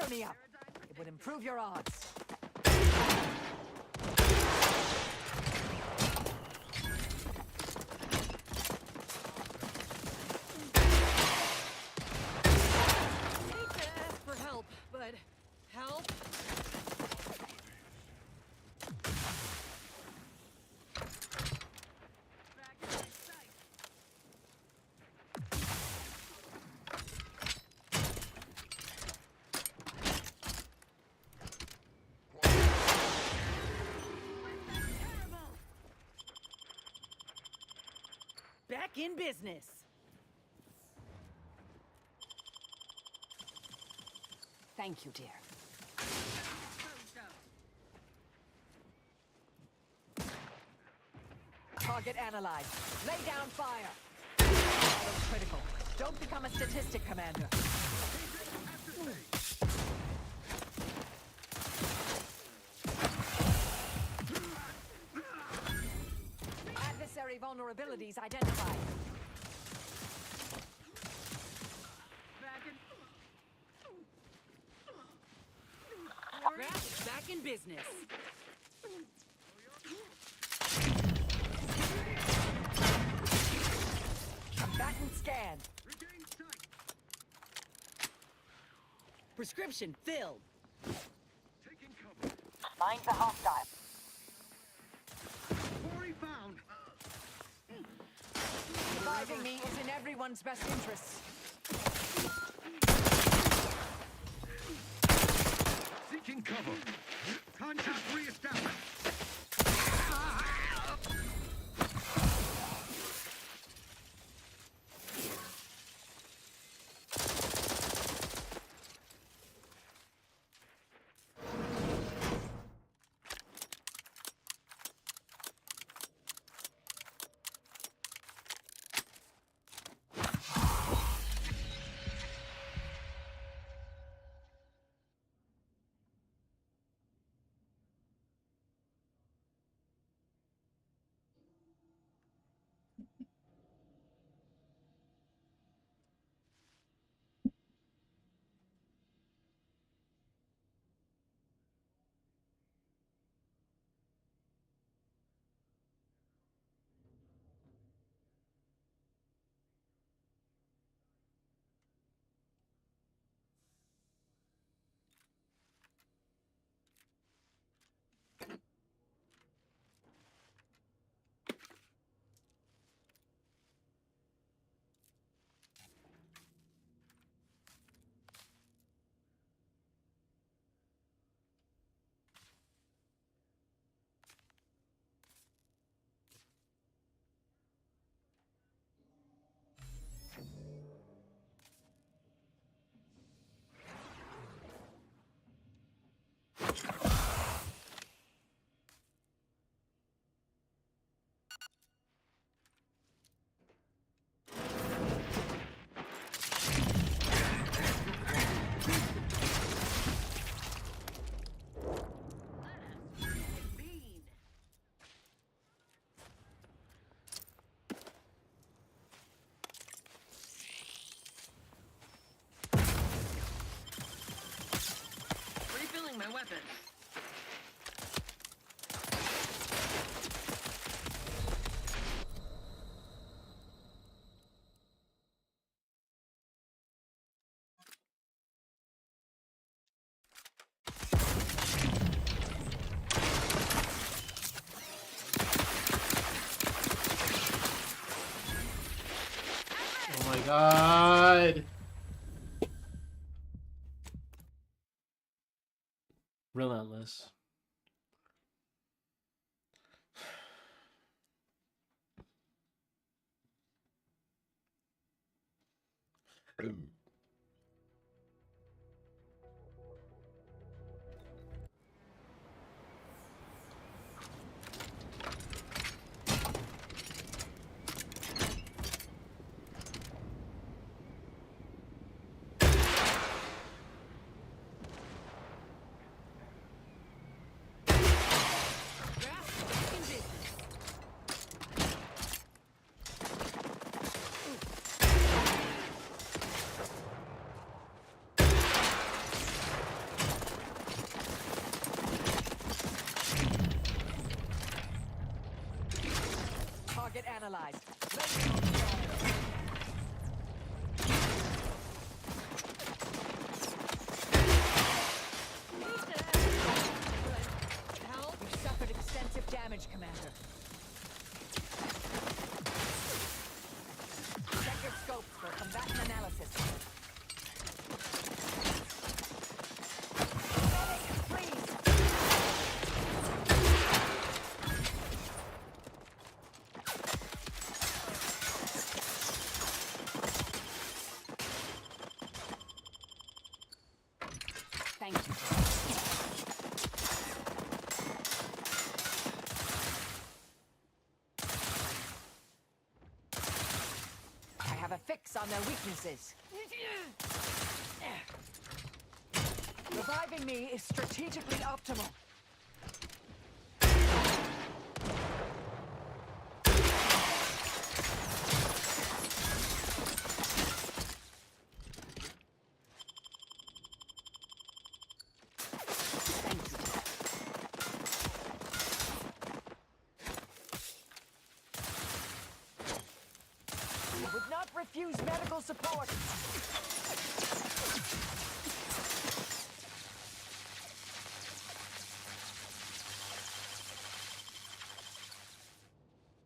Pressure me up. It would improve your odds. Hate to ask for help, but help? Back in business. Thank you, dear. Target analyzed. Lay down fire. Battle's critical. Don't become a statistic, Commander. Adversary vulnerabilities identified. Back in business. Combatant scan. Prescription filled. Find the hostile. Surviving me is in everyone's best interests. Seeking cover. Contact reestablished. My weapon. Oh my god. Relentless. analyzed. Lay down fire. Help! You've suffered extensive damage, Commander. Check your scopes for combatant analysis. Medic, please! Thank you. I have a fix on their weaknesses. Reviving me is strategically optimal. I would not refuse medical support.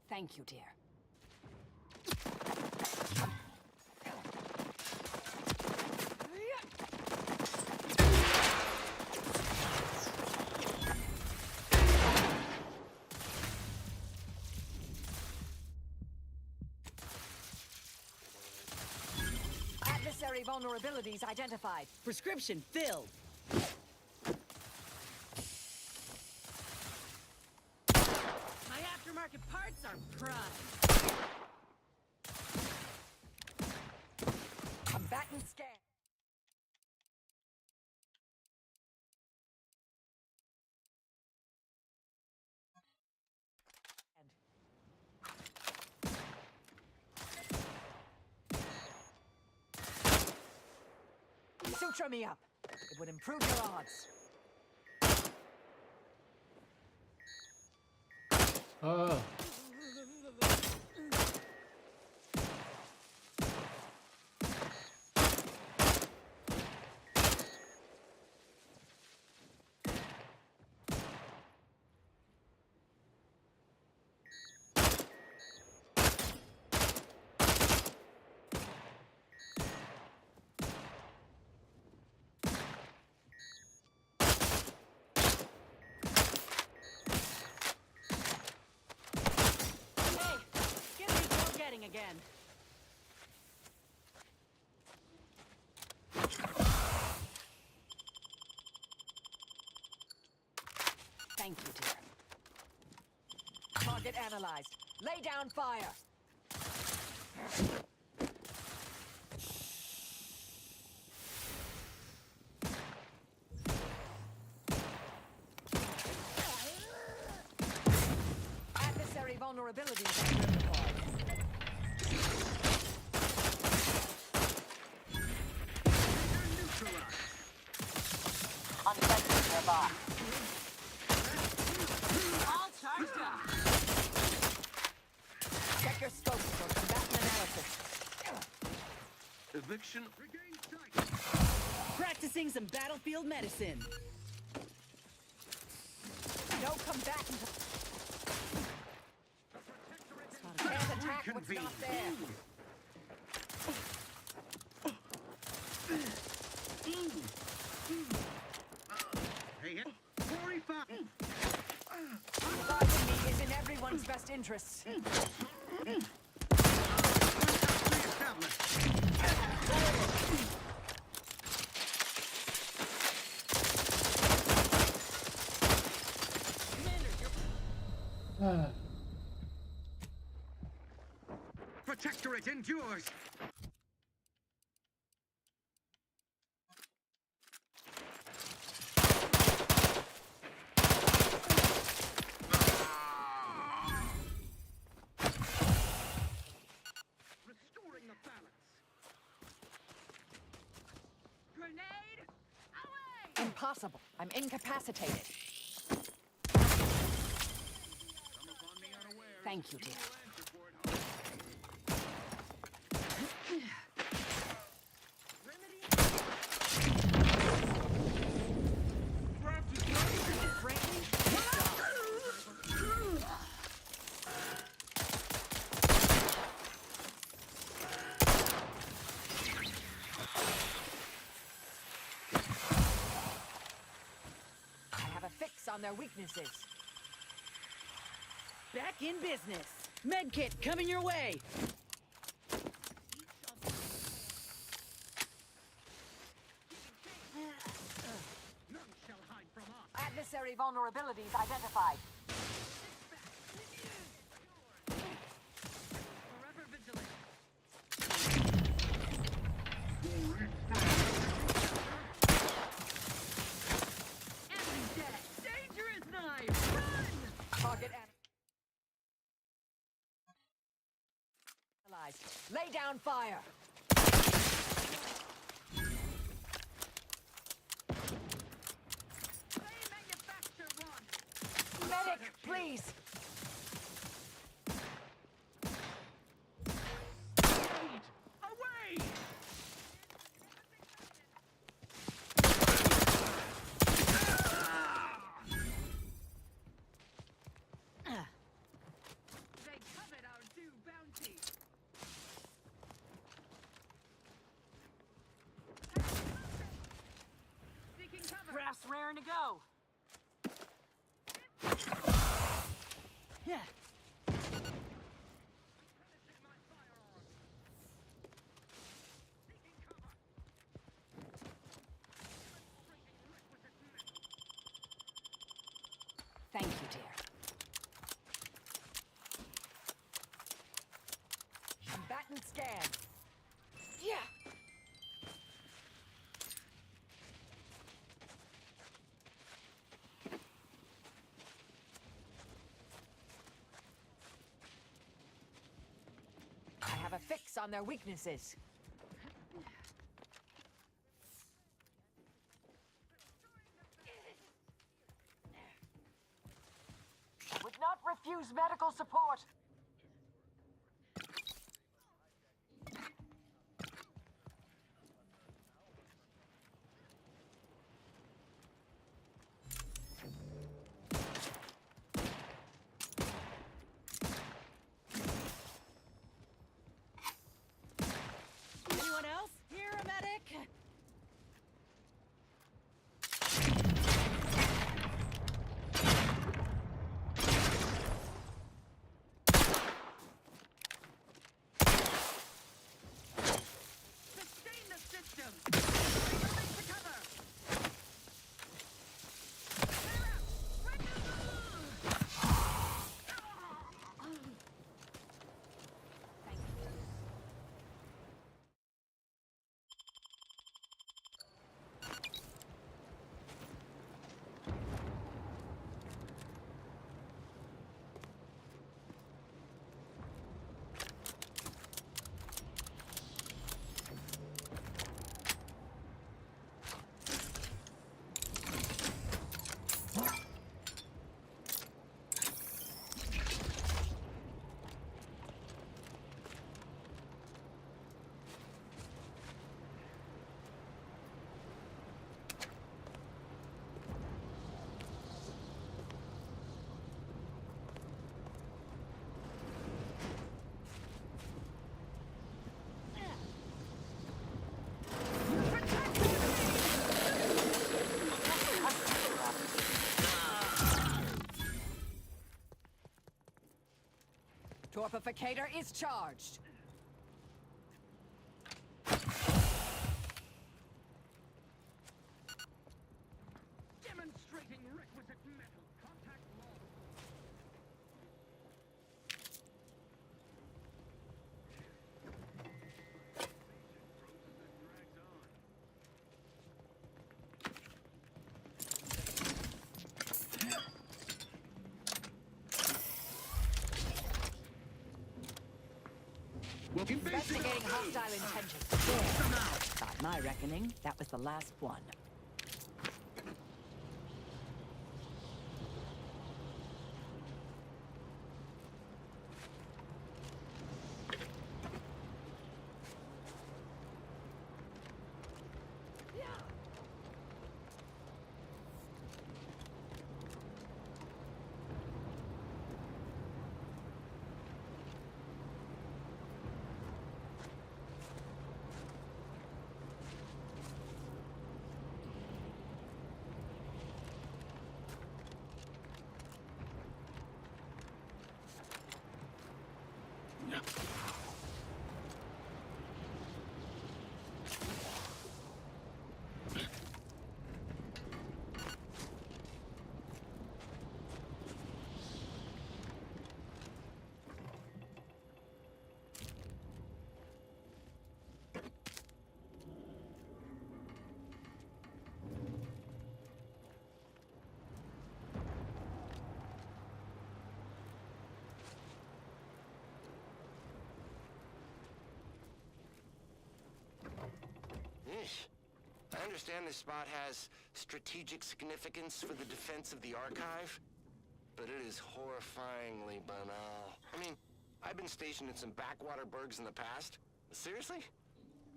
Thank you, dear. Adversary vulnerabilities identified. Prescription filled. My aftermarket parts are prime. Combatant scan. Suture me up. It would improve your odds. Oh. Again. Thank you, dear. Target analyzed. Lay down fire. Adversary vulnerabilities are identified. Unsensors nearby. All charged up. Check your scopes for combatant analysis. Eviction. Practicing some battlefield medicine. No combatant. Can't attack what's not there. Hey, 45. Reviving me is in everyone's best interests. Protectorate endures. Restoring the balance. Grenade away! Impossible. I'm incapacitated. Thank you, dear. on their weaknesses. Back in business. Medkit coming your way. Adversary vulnerabilities identified. Dangerous knife! Run! Target analyzed. Lay down fire. Medic, please. Away! They covet our due bounty. Seeking cover. Grass raring to go. Yeah. Thank you, dear. Combatant scan. Yeah. I have a fix on their weaknesses. Would not refuse medical support. Anyone else? Here, a medic? Sustain the system! Reloading for cover! Clear out! Torpificator is charged. Demonstrating requisite metal. Contact law. Investigating hostile intentions. By my reckoning, that was the last one. I understand this spot has strategic significance for the defense of the archive, but it is horrifyingly banal. I mean, I've been stationed in some backwater burgs in the past. Seriously?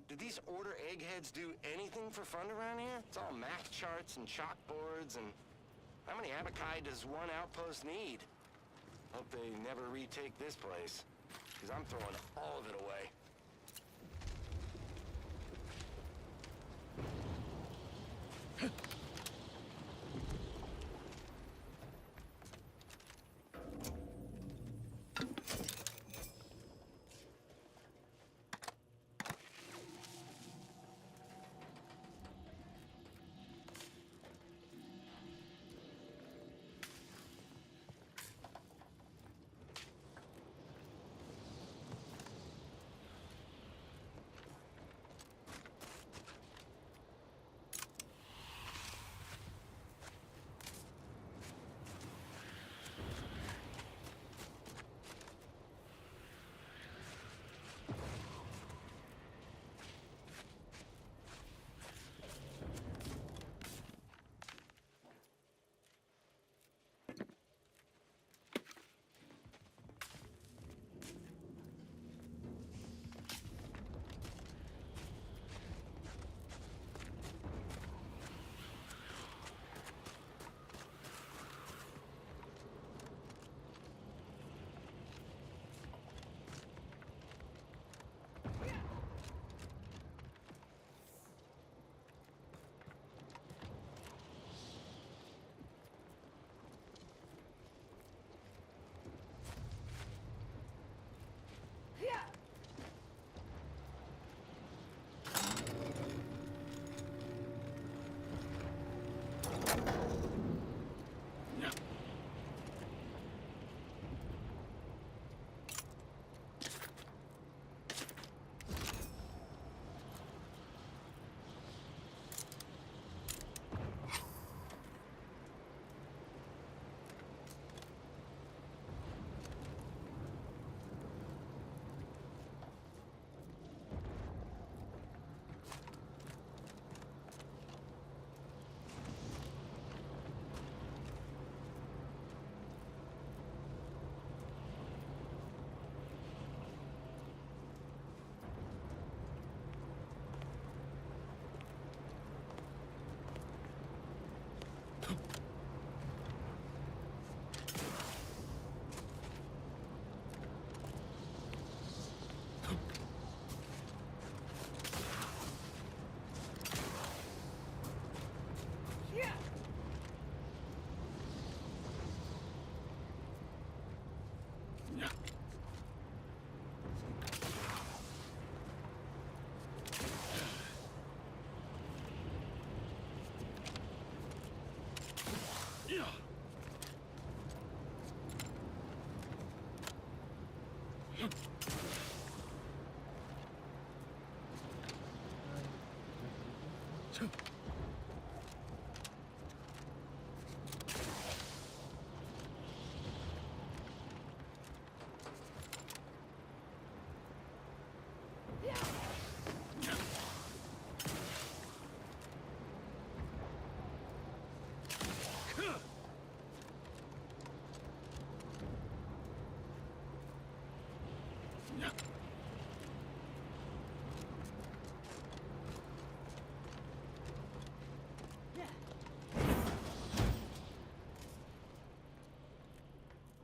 Do these Order eggheads do anything for fun around here? It's all math charts and chalkboards, and how many Abakai does one outpost need? Hope they never retake this place, because I'm throwing all of it away.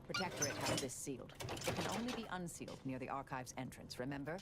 Protectorate has this sealed. It can only be unsealed near the Archive's entrance, remember?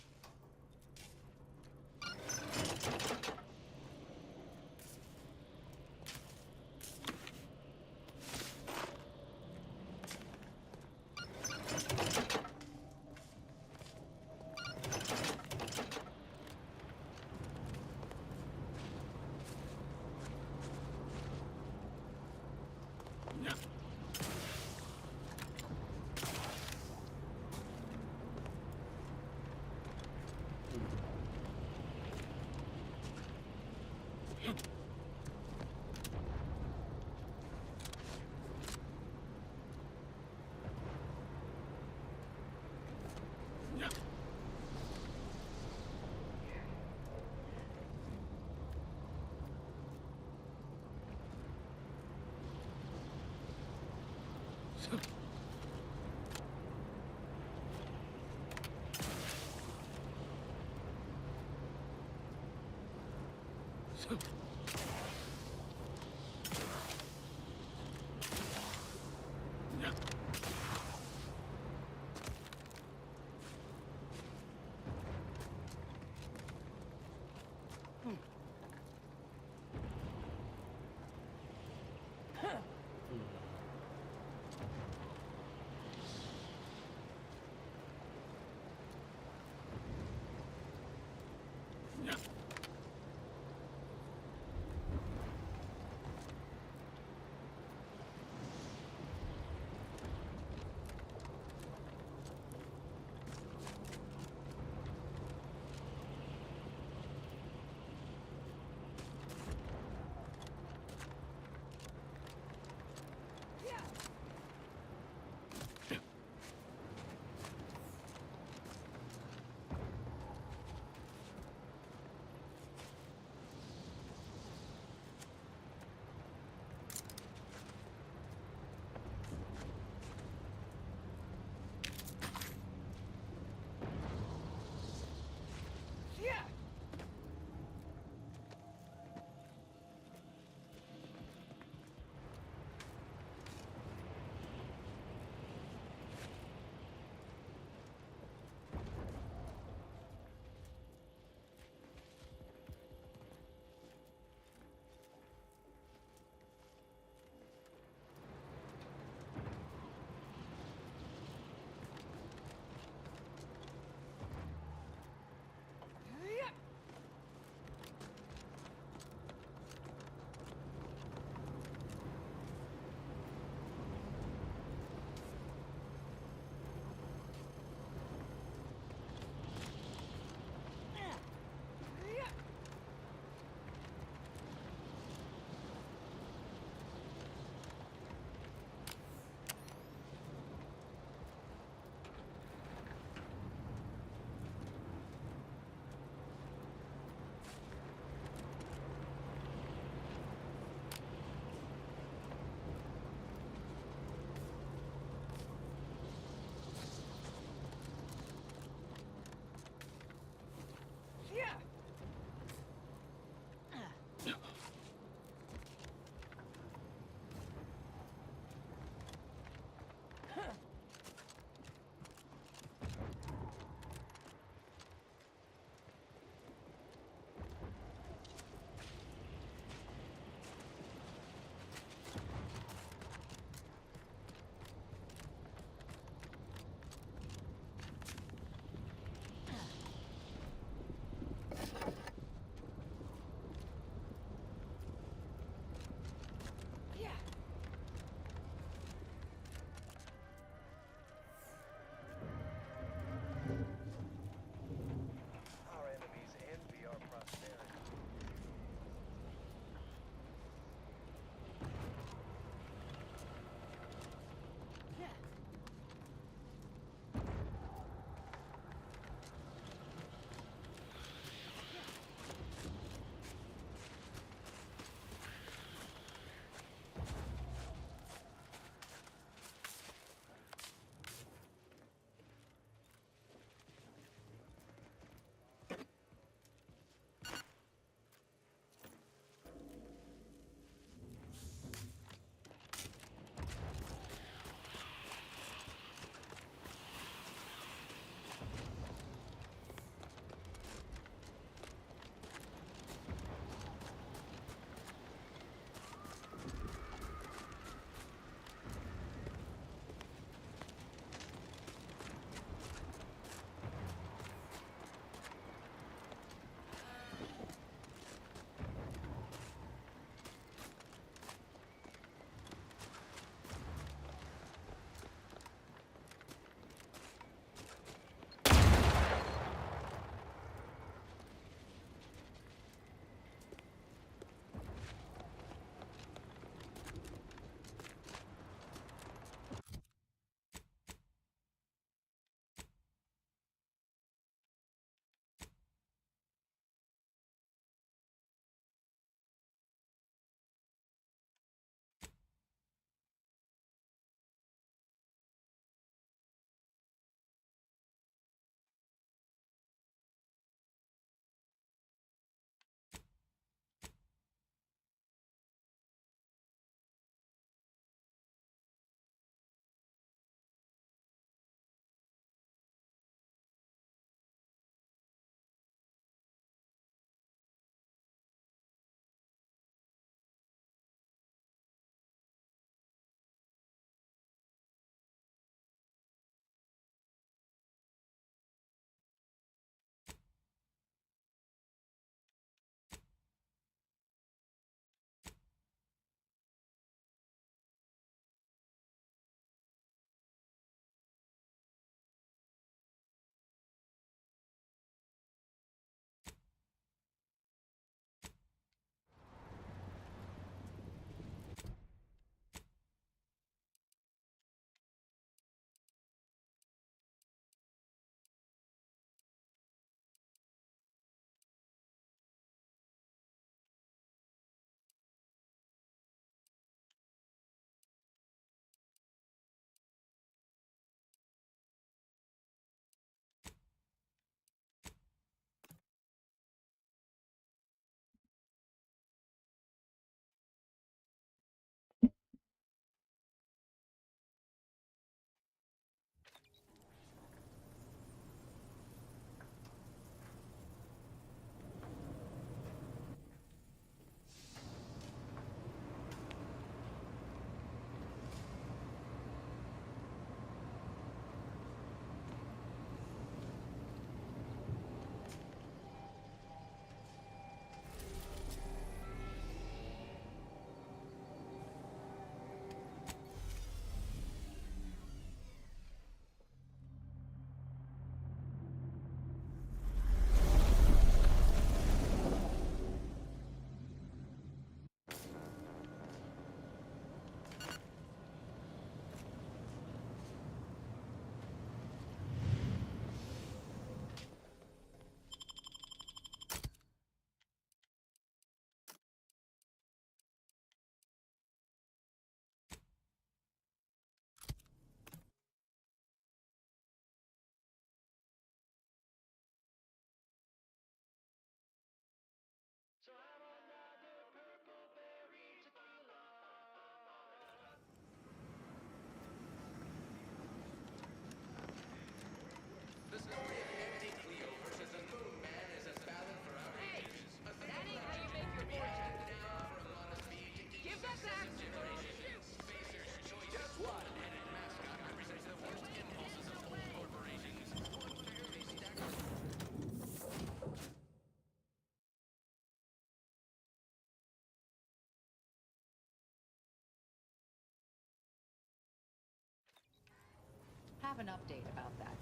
have an update about that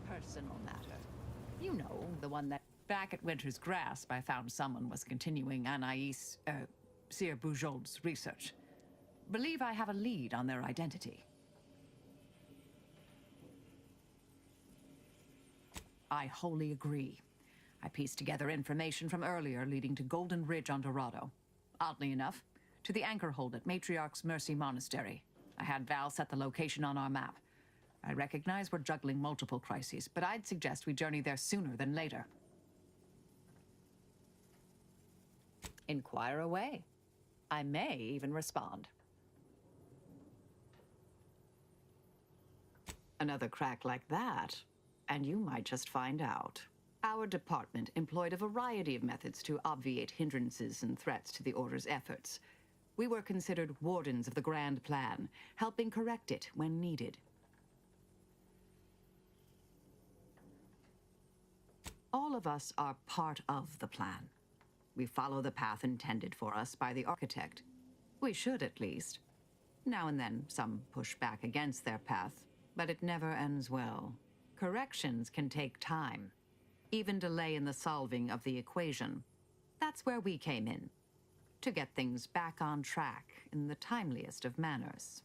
personal matter. You know, the one that back at Winter's Grasp I found someone was continuing Anais, Sir Bujold's research. Believe I have a lead on their identity. I wholly agree. I pieced together information from earlier leading to Golden Ridge on Dorado. Oddly enough, to the anchor hold at Matriarch's Mercy Monastery. I had Val set the location on our map. I recognize we're juggling multiple crises, but I'd suggest we journey there sooner than later. Inquire away. I may even respond. Another crack like that, and you might just find out. Our department employed a variety of methods to obviate hindrances and threats to the Order's efforts. We were considered wardens of the grand plan, helping correct it when needed. All of us are part of the plan. We follow the path intended for us by the architect. We should, at least. Now and then, some push back against their path, but it never ends well. Corrections can take time, even delay in the solving of the equation. That's where we came in, to get things back on track in the timeliest of manners.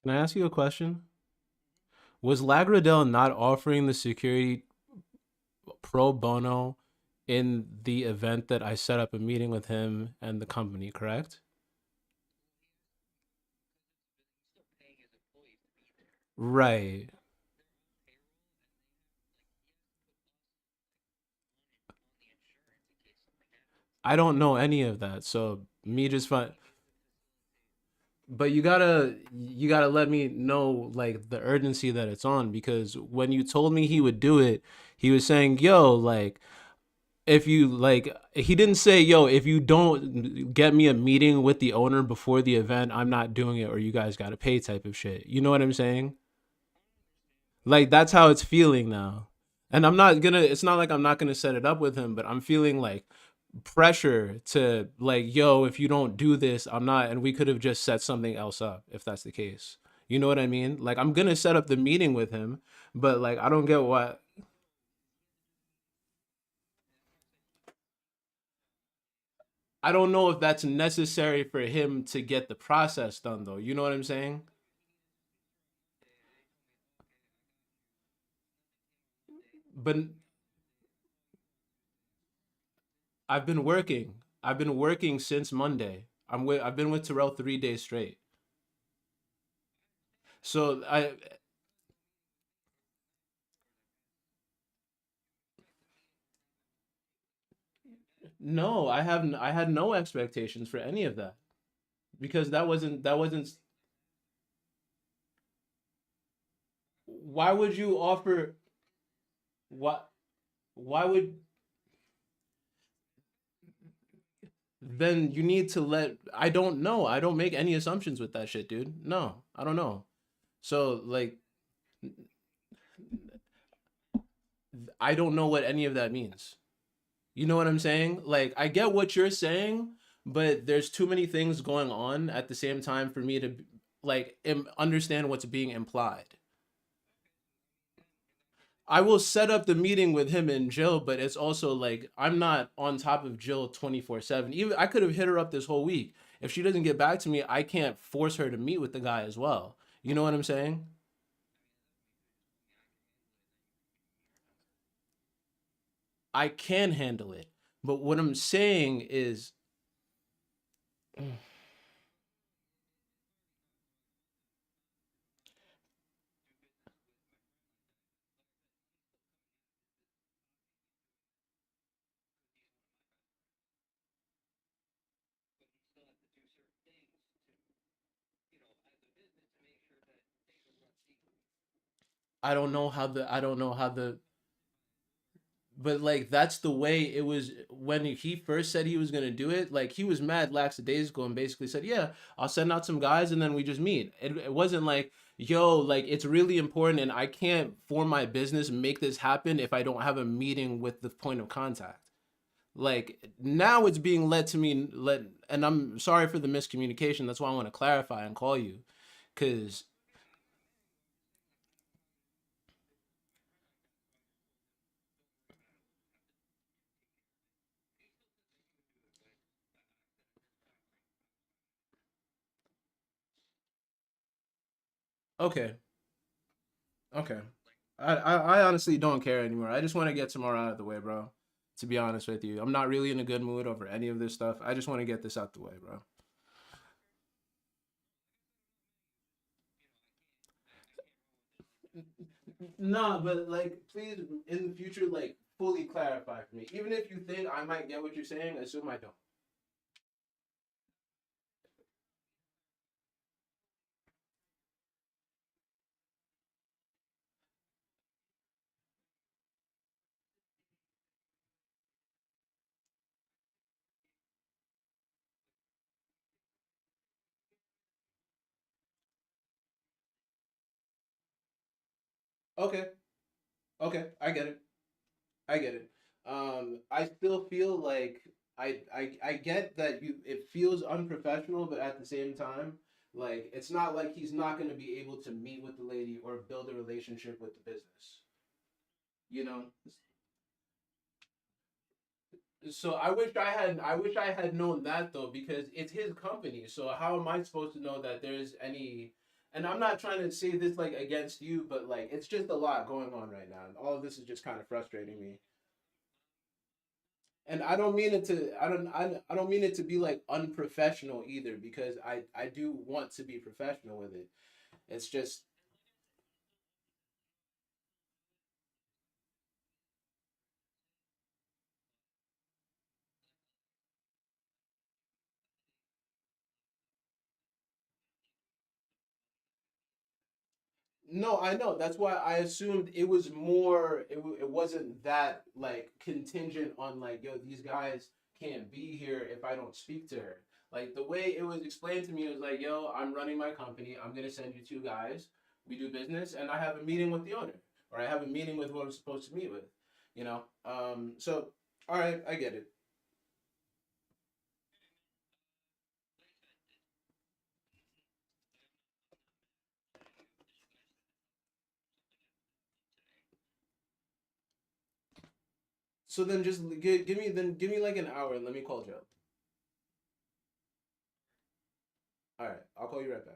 Can I ask you a question? Was Lagradel not offering the security pro bono in the event that I set up a meeting with him and the company, correct? Right. I don't know any of that, so me just find. But you gotta let me know like the urgency that it's on, because when you told me he would do it, he was saying, yo, like if you like, he didn't say, yo, if you don't get me a meeting with the owner before the event, I'm not doing it, or you guys gotta pay type of shit. You know what I'm saying? Like that's how it's feeling now. And it's not like I'm not gonna set it up with him, but I'm feeling like pressure to like, yo, if you don't do this, I'm not, and we could have just set something else up if that's the case. You know what I mean? Like I'm gonna set up the meeting with him, but like I don't get what. I don't know if that's necessary for him to get the process done though. You know what I'm saying? But I've been working. I've been working since Monday. I've been with Terrell 3 days straight. So I no, I had no expectations for any of that, because that wasn't. Why would you offer? What? Why would? Then you need to let. I don't know. I don't make any assumptions with that shit, dude. No, I don't know. So like, I don't know what any of that means. You know what I'm saying? Like, I get what you're saying, but there's too many things going on at the same time for me to like understand what's being implied. I will set up the meeting with him and Jill, but it's also like I'm not on top of Jill 24/7. Even I could have hit her up this whole week. If she doesn't get back to me, I can't force her to meet with the guy as well. You know what I'm saying? I can handle it. But what I'm saying is I don't know how the but like that's the way it was when he first said he was gonna do it. Like he was mad lackadaisical and basically said, "Yeah, I'll send out some guys and then we just meet." It wasn't like, "Yo, like it's really important and I can't for my business make this happen if I don't have a meeting with the point of contact." Like now it's being led to me, and I'm sorry for the miscommunication. That's why I want to clarify and call you, cause okay, okay. I honestly don't care anymore. I just want to get tomorrow out of the way, bro. To be honest with you, I'm not really in a good mood over any of this stuff. I just want to get this out the way, bro. Nah, but like, please, in the future, like, fully clarify for me. Even if you think I might get what you're saying, assume I don't. Okay, okay, I get it. I get it. I still feel like I get that you it feels unprofessional, but at the same time, like it's not like he's not going to be able to meet with the lady or build a relationship with the business. You know? So I wish I had known that though because it's his company. So how am I supposed to know that there's any and I'm not trying to say this like against you, but like it's just a lot going on right now. And all of this is just kind of frustrating me. And I don't mean it to I don't mean it to be like unprofessional either because I do want to be professional with it. It's just no, I know. That's why I assumed it was more it wasn't that like contingent on like yo these guys can't be here if I don't speak to her. Like the way it was explained to me was like yo I'm running my company. I'm going to send you two guys. We do business and I have a meeting with the owner or I have a meeting with who I'm supposed to meet with, you know? So all right, I get it. So then just give me like an hour and let me call Joe. All right, I'll call you right back.